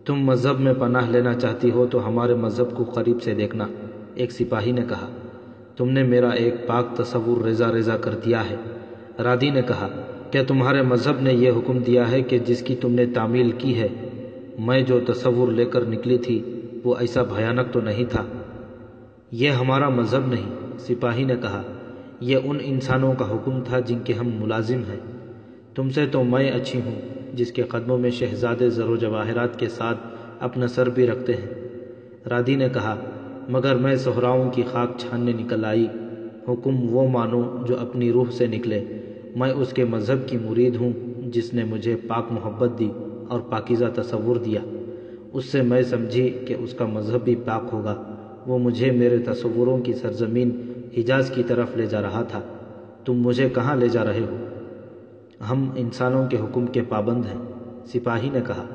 تم مذہب میں پناہ لینا چاہتی ہو تو ہمارے مذہب کو قریب سے دیکھنا، ایک سپاہی نے کہا۔ تم نے میرا ایک پاک تصور ریزہ ریزہ کر دیا ہے۔ رادی نے کہا، کیا تمہارے مذہب نے یہ حکم دیا ہے کہ جس کی تم نے تعمیل کی ہے؟ میں جو تصور لے کر نکلی تھی وہ ایسا بھیانک تو نہیں تھا۔ یہ ہمارا مذہب نہیں، سپاہی نے کہا، یہ ان انسانوں کا حکم تھا جن کے ہم ملازم ہیں۔ تم سے تو میں اچھی ہوں جس کے قدموں میں شہزادے زر و جواہرات کے ساتھ اپنا سر بھی رکھتے ہیں۔ رادی نے کہا، مگر میں صحراؤں کی خاک چھاننے نکل آئی، حکم وہ مانو جو اپنی روح سے نکلے۔ میں اس کے مذہب کی مرید ہوں جس نے مجھے پاک محبت دی اور پاکیزہ تصور دیا۔ اس سے میں سمجھی کہ اس کا مذہب بھی پاک ہوگا۔ وہ مجھے میرے تصوروں کی سرزمین حجاز کی طرف لے جا رہا تھا۔ تم مجھے کہاں لے جا رہے ہو؟ ہم انسانوں کے حکم کے پابند ہیں، سپاہی نے کہا۔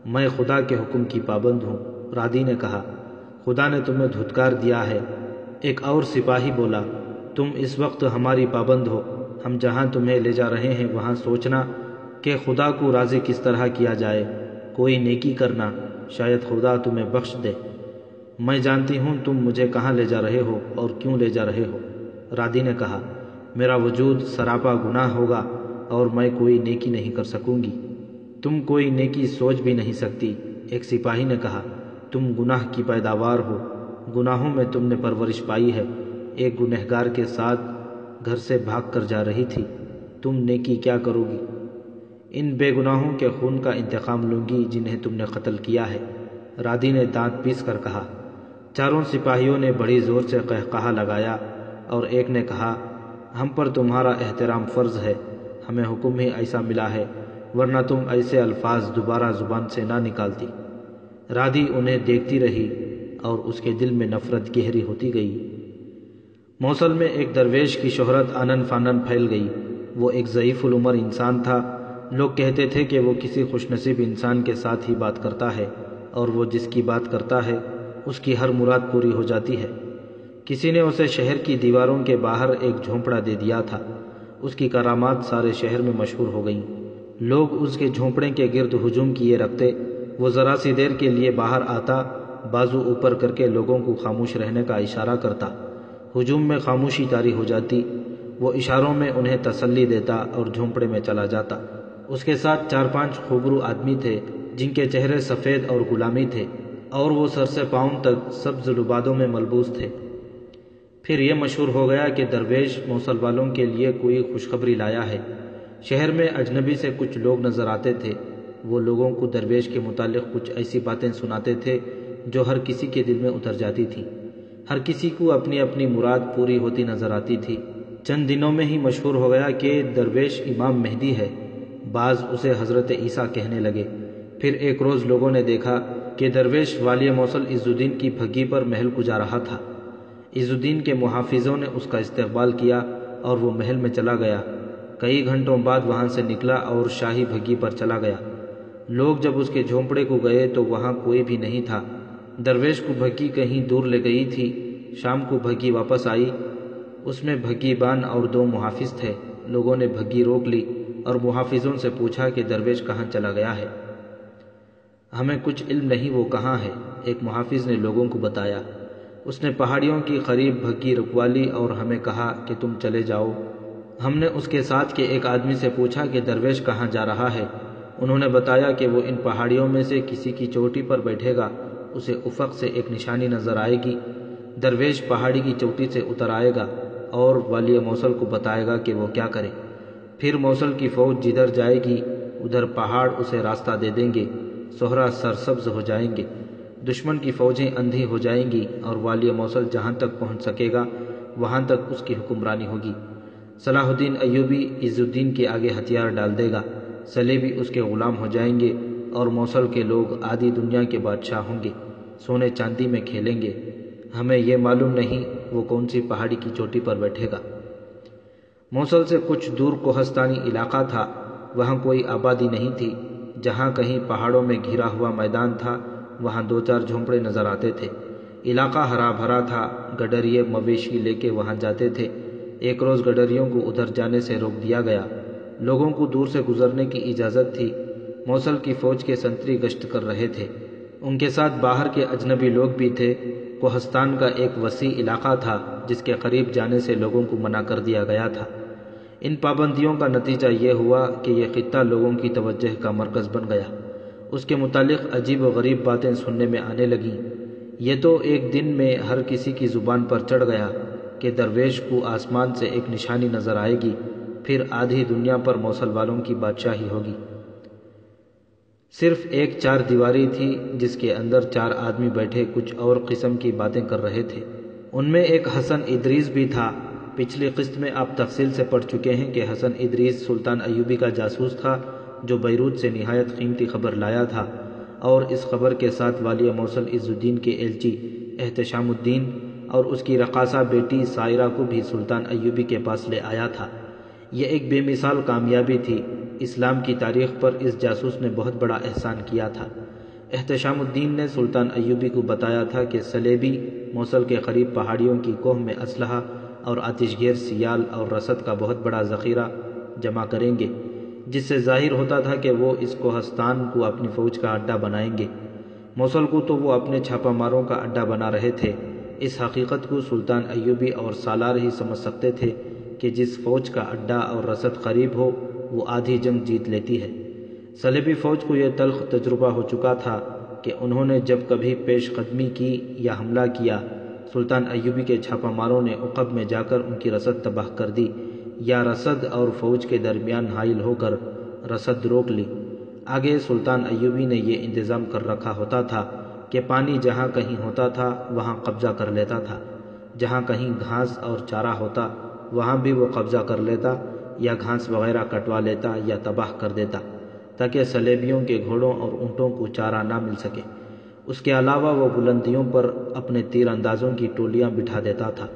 میں خدا کے حکم کی پابند ہوں، رادی نے کہا۔ خدا نے تمہیں دھتکار دیا ہے، ایک اور سپاہی بولا۔ تم اس وقت ہماری پابند ہو، ہم جہاں تمہیں لے جا رہے ہیں وہاں سوچنا کہ خدا کو راضی کس طرح کیا جائے، کوئی نیکی کرنا، شاید خدا تمہیں بخش دے۔ میں جانتی ہوں تم مجھے کہاں لے جا رہے ہو اور کیوں لے جا رہے ہو، رادی نے کہا۔ میرا وجود سراپا گناہ ہوگا اور میں کوئی نیکی نہیں کر سکوں گی۔ تم کوئی نیکی سوچ بھی نہیں سکتی، ایک سپاہی نے کہا۔ تم گناہ کی پیداوار ہو، گناہوں میں تم نے پرورش پائی ہے۔ ایک گنہگار کے ساتھ گھر سے بھاگ کر جا رہی تھی، تم نیکی کیا کرو گی؟ ان بے گناہوں کے خون کا انتقام لوں گی جنہیں تم نے قتل کیا ہے، رادی نے دانت پیس کر کہا۔ چاروں سپاہیوں نے بڑی زور سے قہقہا لگایا اور ایک نے کہا، ہم پر تمہارا احترام فرض ہے، ہمیں حکم ہی ایسا ملا ہے، ورنہ تم ایسے الفاظ دوبارہ زبان سے نہ نکالتی۔ رادی انہیں دیکھتی رہی اور اس کے دل میں نفرت گہری ہوتی گئی۔ موصل میں ایک درویش کی شہرت آنن فانن پھیل گئی۔ وہ ایک ضعیف العمر انسان تھا۔ لوگ کہتے تھے کہ وہ کسی خوش نصیب انسان کے ساتھ ہی بات کرتا ہے، اور وہ جس کی بات کرتا ہے اس کی ہر مراد پوری ہو جاتی ہے۔ کسی نے اسے شہر کی دیواروں کے باہر ایک جھونپڑا دے دیا تھا۔ اس کی کرامات سارے شہر میں مشہور ہو گئیں۔ لوگ اس کے جھونپڑے کے گرد ہجوم کیے رکھتے۔ وہ ذرا سی دیر کے لیے باہر آتا، بازو اوپر کر کے لوگوں کو خاموش رہنے کا اشارہ کرتا۔ ہجوم میں خاموشی طاری ہو جاتی۔ وہ اشاروں میں انہیں تسلی دیتا اور جھونپڑے میں چلا جاتا۔ اس کے ساتھ 4-5 خوبرو آدمی تھے جن کے چہرے سفید اور غلامی تھے، اور وہ سر سے پاؤں تک سبز لبادوں میں ملبوس تھے۔ پھر یہ مشہور ہو گیا کہ درویش موصل والوں کے لیے کوئی خوشخبری لایا ہے۔ شہر میں اجنبی سے کچھ لوگ نظر آتے تھے۔ وہ لوگوں کو درویش کے متعلق کچھ ایسی باتیں سناتے تھے جو ہر کسی کے دل میں اتر جاتی تھی۔ ہر کسی کو اپنی اپنی مراد پوری ہوتی نظر آتی تھی۔ چند دنوں میں ہی مشہور ہو گیا کہ درویش امام مہدی ہے۔ بعض اسے حضرت عیسیٰ کہنے لگے۔ پھر ایک روز لوگوں نے دیکھا کہ درویش والی موصل عز الدین کی بھگی پر محل کو جا رہا تھا۔ عز الدین کے محافظوں نے اس کا استقبال کیا اور وہ محل میں چلا گیا۔ کئی گھنٹوں بعد وہاں سے نکلا اور شاہی بھگی پر چلا گیا۔ لوگ جب اس کے جھونپڑے کو گئے تو وہاں کوئی بھی نہیں تھا۔ درویش کو بھگی کہیں دور لے گئی تھی۔ شام کو بھگی واپس آئی۔ اس میں بھگی بان اور 2 محافظ تھے۔ لوگوں نے بھگی روک لی اور محافظوں سے پوچھا کہ درویش کہاں چلا گیا ہے؟ ہمیں کچھ علم نہیں وہ کہاں ہے، ایک محافظ نے لوگوں کو بتایا۔ اس نے پہاڑیوں کی قریب بھگی رکوا لی اور ہمیں کہا کہ تم چلے جاؤ۔ ہم نے اس کے ساتھ کے ایک آدمی سے پوچھا کہ درویش کہاں جا رہا ہے؟ انہوں نے بتایا کہ وہ ان پہاڑیوں میں سے کسی کی چوٹی پر بیٹھے گا، اسے افق سے ایک نشانی نظر آئے گی۔ درویش پہاڑی کی چوٹی سے اتر آئے گا اور والی موصل کو بتائے گا کہ وہ کیا کرے۔ پھر موصل کی فوج جدھر جائے گی ادھر پہاڑ اسے راستہ دے دیں گے، صحرا سرسبز ہو جائیں گے، دشمن کی فوجیں اندھی ہو جائیں گی اور والی موصل جہاں تک پہنچ سکے گا وہاں تک اس کی حکمرانی ہوگی۔ salahuddin ایوبی عز الدین کے آگے ہتھیار ڈال دے گا، صلیبی اس کے غلام ہو جائیں گے اور موصل کے لوگ آدھی دنیا کے بادشاہ ہوں گے، سونے چاندی میں کھیلیں گے۔ ہمیں یہ معلوم نہیں وہ کون سی پہاڑی کی چوٹی پر بیٹھے گا۔ موصل سے کچھ دور کوہستانی علاقہ تھا، وہاں کوئی آبادی نہیں تھی۔ جہاں کہیں پہاڑوں میں گھرا ہوا میدان تھا وہاں 2-4 جھونپڑے نظر آتے تھے۔ علاقہ ہرا بھرا تھا، گڈریے مویشی لے کے وہاں جاتے تھے۔ ایک روز گڈریوں کو ادھر جانے سے روک دیا گیا۔ لوگوں کو دور سے گزرنے کی اجازت تھی۔ موصل کی فوج کے سنتری گشت کر رہے تھے، ان کے ساتھ باہر کے اجنبی لوگ بھی تھے۔ کوہستان کا ایک وسیع علاقہ تھا جس کے قریب جانے سے لوگوں کو منع کر دیا گیا تھا۔ ان پابندیوں کا نتیجہ یہ ہوا کہ یہ خطہ لوگوں کی توجہ کا مرکز بن گیا۔ اس کے متعلق عجیب و غریب باتیں سننے میں آنے لگیں۔ یہ تو ایک دن میں ہر کسی کی زبان پر چڑھ گیا کہ درویش کو آسمان سے ایک نشانی نظر آئے گی، پھر آدھی دنیا پر موصل والوں کی بادشاہی ہوگی۔ صرف ایک 4 دیواری تھی جس کے اندر 4 آدمی بیٹھے کچھ اور قسم کی باتیں کر رہے تھے۔ ان میں ایک حسن ادریس بھی تھا۔ پچھلی قسط میں آپ تفصیل سے پڑھ چکے ہیں کہ حسن ادریس سلطان ایوبی کا جاسوس تھا جو بیروت سے نہایت قیمتی خبر لایا تھا، اور اس خبر کے ساتھ والی موصل عز الدین کے ایلچی احتشام الدین اور اس کی رقاصہ بیٹی سائرہ کو بھی سلطان ایوبی کے پاس لے آیا تھا۔ یہ ایک بے مثال کامیابی تھی۔ اسلام کی تاریخ پر اس جاسوس نے بہت بڑا احسان کیا تھا۔ احتشام الدین نے سلطان ایوبی کو بتایا تھا کہ صلیبی موصل کے قریب پہاڑیوں کی کوہ میں اسلحہ اور آتش گیر سیال اور رسد کا بہت بڑا ذخیرہ جمع کریں گے، جس سے ظاہر ہوتا تھا کہ وہ اس کوہستان کو اپنی فوج کا اڈہ بنائیں گے۔ موصل کو تو وہ اپنے چھاپہ ماروں کا اڈہ بنا رہے تھے۔ اس حقیقت کو سلطان ایوبی اور سالار ہی سمجھ سکتے تھے کہ جس فوج کا اڈہ اور رسد قریب ہو وہ آدھی جنگ جیت لیتی ہے۔ صلیبی فوج کو یہ تلخ تجربہ ہو چکا تھا کہ انہوں نے جب کبھی پیش قدمی کی یا حملہ کیا، سلطان ایوبی کے چھاپہ ماروں نے عقب میں جا کر ان کی رسد تباہ کر دی یا رسد اور فوج کے درمیان حائل ہو کر رسد روک لی۔ آگے سلطان ایوبی نے یہ انتظام کر رکھا ہوتا تھا کہ پانی جہاں کہیں ہوتا تھا وہاں قبضہ کر لیتا تھا، جہاں کہیں گھاس اور چارہ ہوتا وہاں بھی وہ قبضہ کر لیتا یا گھاس وغیرہ کٹوا لیتا یا تباہ کر دیتا تاکہ صلیبیوں کے گھوڑوں اور اونٹوں کو چارہ نہ مل سکے۔ اس کے علاوہ وہ بلندیوں پر اپنے تیر اندازوں کی ٹولیاں بٹھا دیتا تھا۔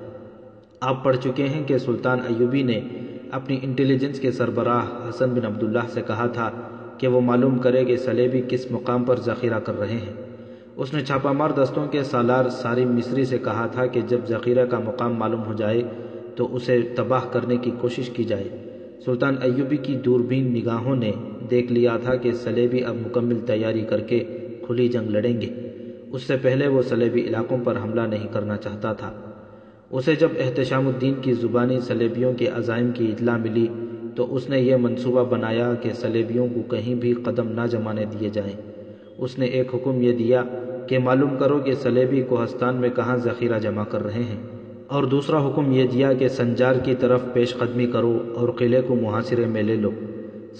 آپ پڑھ چکے ہیں کہ سلطان ایوبی نے اپنی انٹیلیجنس کے سربراہ حسن بن عبداللہ سے کہا تھا کہ وہ معلوم کرے کہ صلیبی کس مقام پر ذخیرہ کر رہے ہیں۔ اس نے چھاپہ مار دستوں کے سالار سارم مصری سے کہا تھا کہ جب ذخیرہ کا مقام معلوم ہو جائے تو اسے تباہ کرنے کی کوشش کی جائے۔ سلطان ایوبی کی دوربین نگاہوں نے دیکھ لیا تھا کہ صلیبی اب مکمل تیاری کر کے کھلی جنگ لڑیں گے۔ اس سے پہلے وہ صلیبی علاقوں پر حملہ نہیں کرنا چاہتا تھا۔ اسے جب احتشام الدین کی زبانی صلیبیوں کے عزائم کی اطلاع ملی تو اس نے یہ منصوبہ بنایا کہ صلیبیوں کو کہیں بھی قدم نہ جمانے دیے جائیں۔ اس نے ایک حکم یہ دیا کہ معلوم کرو کہ صلیبی کوہستان میں کہاں ذخیرہ جمع کر رہے ہیں اور دوسرا حکم یہ دیا کہ سنجار کی طرف پیش قدمی کرو اور قلعے کو محاصرے میں لے لو۔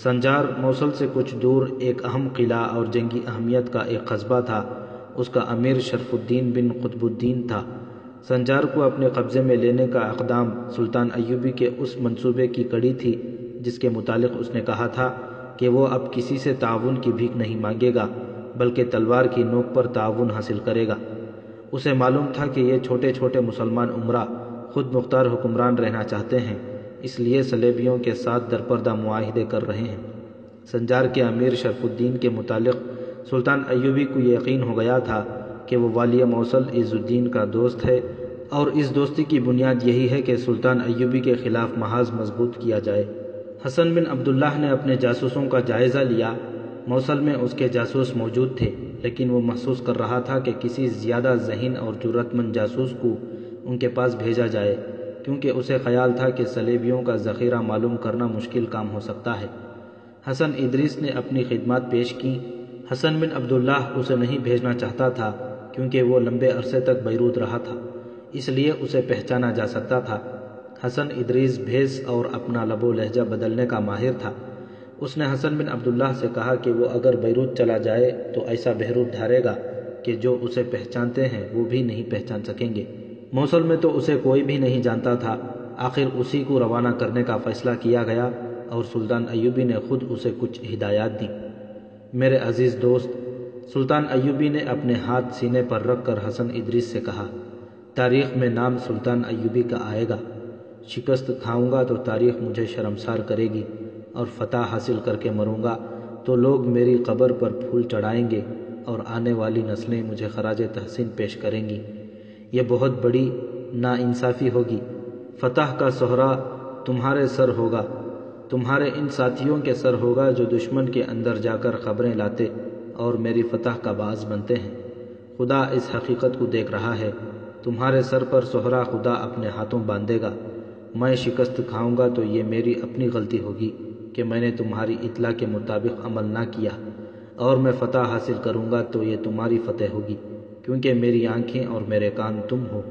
سنجار موصل سے کچھ دور ایک اہم قلعہ اور جنگی اہمیت کا ایک قصبہ تھا۔ اس کا امیر شرف الدین بن قطب الدین تھا۔ سنجار کو اپنے قبضے میں لینے کا اقدام سلطان ایوبی کے اس منصوبے کی کڑی تھی جس کے متعلق اس نے کہا تھا کہ وہ اب کسی سے تعاون کی بھیک نہیں مانگے گا بلکہ تلوار کی نوک پر تعاون حاصل کرے گا۔ اسے معلوم تھا کہ یہ چھوٹے چھوٹے مسلمان امراء خود مختار حکمران رہنا چاہتے ہیں، اس لیے صلیبیوں کے ساتھ درپردہ معاہدے کر رہے ہیں۔ سنجار کے امیر شرف الدین کے متعلق سلطان ایوبی کو یہ یقین ہو گیا تھا کہ وہ والی موصل عز الدین کا دوست ہے، اور اس دوستی کی بنیاد یہی ہے کہ سلطان ایوبی کے خلاف محاذ مضبوط کیا جائے۔ حسن بن عبداللہ نے اپنے جاسوسوں کا جائزہ لیا۔ موصل میں اس کے جاسوس موجود تھے، لیکن وہ محسوس کر رہا تھا کہ کسی زیادہ ذہین اور جرأت مند جاسوس کو ان کے پاس بھیجا جائے، کیونکہ اسے خیال تھا کہ صلیبیوں کا ذخیرہ معلوم کرنا مشکل کام ہو سکتا ہے۔ حسن ادریس نے اپنی خدمات پیش کیں۔ حسن بن عبداللہ اسے نہیں بھیجنا چاہتا تھا کیونکہ وہ لمبے عرصے تک بیروت رہا تھا، اس لیے اسے پہچانا جا سکتا تھا۔ حسن ادریس بھیس اور اپنا لب و لہجہ بدلنے کا ماہر تھا۔ اس نے حسن بن عبداللہ سے کہا کہ وہ اگر بیروت چلا جائے تو ایسا بہروپ ڈھارے گا کہ جو اسے پہچانتے ہیں وہ بھی نہیں پہچان سکیں گے۔ موصل میں تو اسے کوئی بھی نہیں جانتا تھا۔ آخر اسی کو روانہ کرنے کا فیصلہ کیا گیا اور سلطان ایوبی نے خود اسے کچھ ہدایات دیں۔ میرے عزیز دوست، سلطان ایوبی نے اپنے ہاتھ سینے پر رکھ کر حسن ادریس سے کہا، تاریخ میں نام سلطان ایوبی کا آئے گا۔ شکست کھاؤں گا تو تاریخ مجھے شرمسار کرے گی، اور فتح حاصل کر کے مروں گا تو لوگ میری قبر پر پھول چڑھائیں گے اور آنے والی نسلیں مجھے خراج تحسین پیش کریں گی۔ یہ بہت بڑی ناانصافی ہوگی۔ فتح کا سہرا تمہارے سر ہوگا، تمہارے ان ساتھیوں کے سر ہوگا جو دشمن کے اندر جا کر خبریں لاتے اور میری فتح کا باعث بنتے ہیں۔ خدا اس حقیقت کو دیکھ رہا ہے، تمہارے سر پر سہرا خدا اپنے ہاتھوں باندھے گا۔ میں شکست کھاؤں گا تو یہ میری اپنی غلطی ہوگی کہ میں نے تمہاری اطلاع کے مطابق عمل نہ کیا، اور میں فتح حاصل کروں گا تو یہ تمہاری فتح ہوگی، کیونکہ میری آنکھیں اور میرے کان تم ہو۔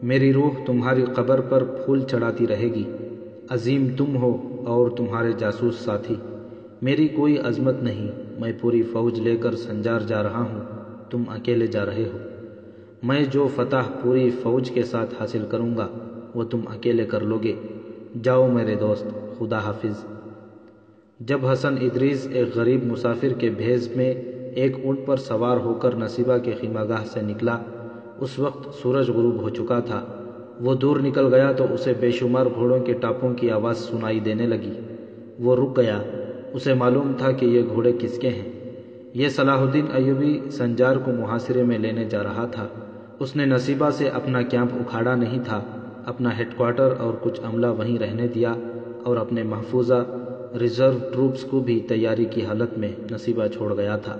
میری روح تمہاری قبر پر پھول چڑھاتی رہے گی۔ عظیم تم ہو اور تمہارے جاسوس ساتھی۔ میری کوئی عظمت نہیں، میں پوری فوج لے کر سنجار جا رہا ہوں، تم اکیلے جا رہے ہو۔ میں جو فتح پوری فوج کے ساتھ حاصل کروں گا وہ تم اکیلے کر لوگے۔ جاؤ میرے دوست، خدا حافظ۔ جب حسن ادریس ایک غریب مسافر کے بھیس میں ایک اونٹ پر سوار ہو کر نصیبہ کے خیمہ گاہ سے نکلا، اس وقت سورج غروب ہو چکا تھا۔ وہ دور نکل گیا تو اسے بے شمار گھوڑوں کے ٹاپوں کی آواز سنائی دینے لگی۔ وہ رک گیا، اسے معلوم تھا کہ یہ گھوڑے کس کے ہیں۔ یہ صلاح الدین ایوبی سنجار کو محاصرے میں لینے جا رہا تھا۔ اس نے نصیبہ سے اپنا کیمپ اکھاڑا نہیں تھا، اپنا ہیڈ کوارٹر اور کچھ عملہ وہیں رہنے دیا اور اپنے محفوظہ ریزرو ٹروپس کو بھی تیاری کی حالت میں نصیبہ چھوڑ گیا تھا۔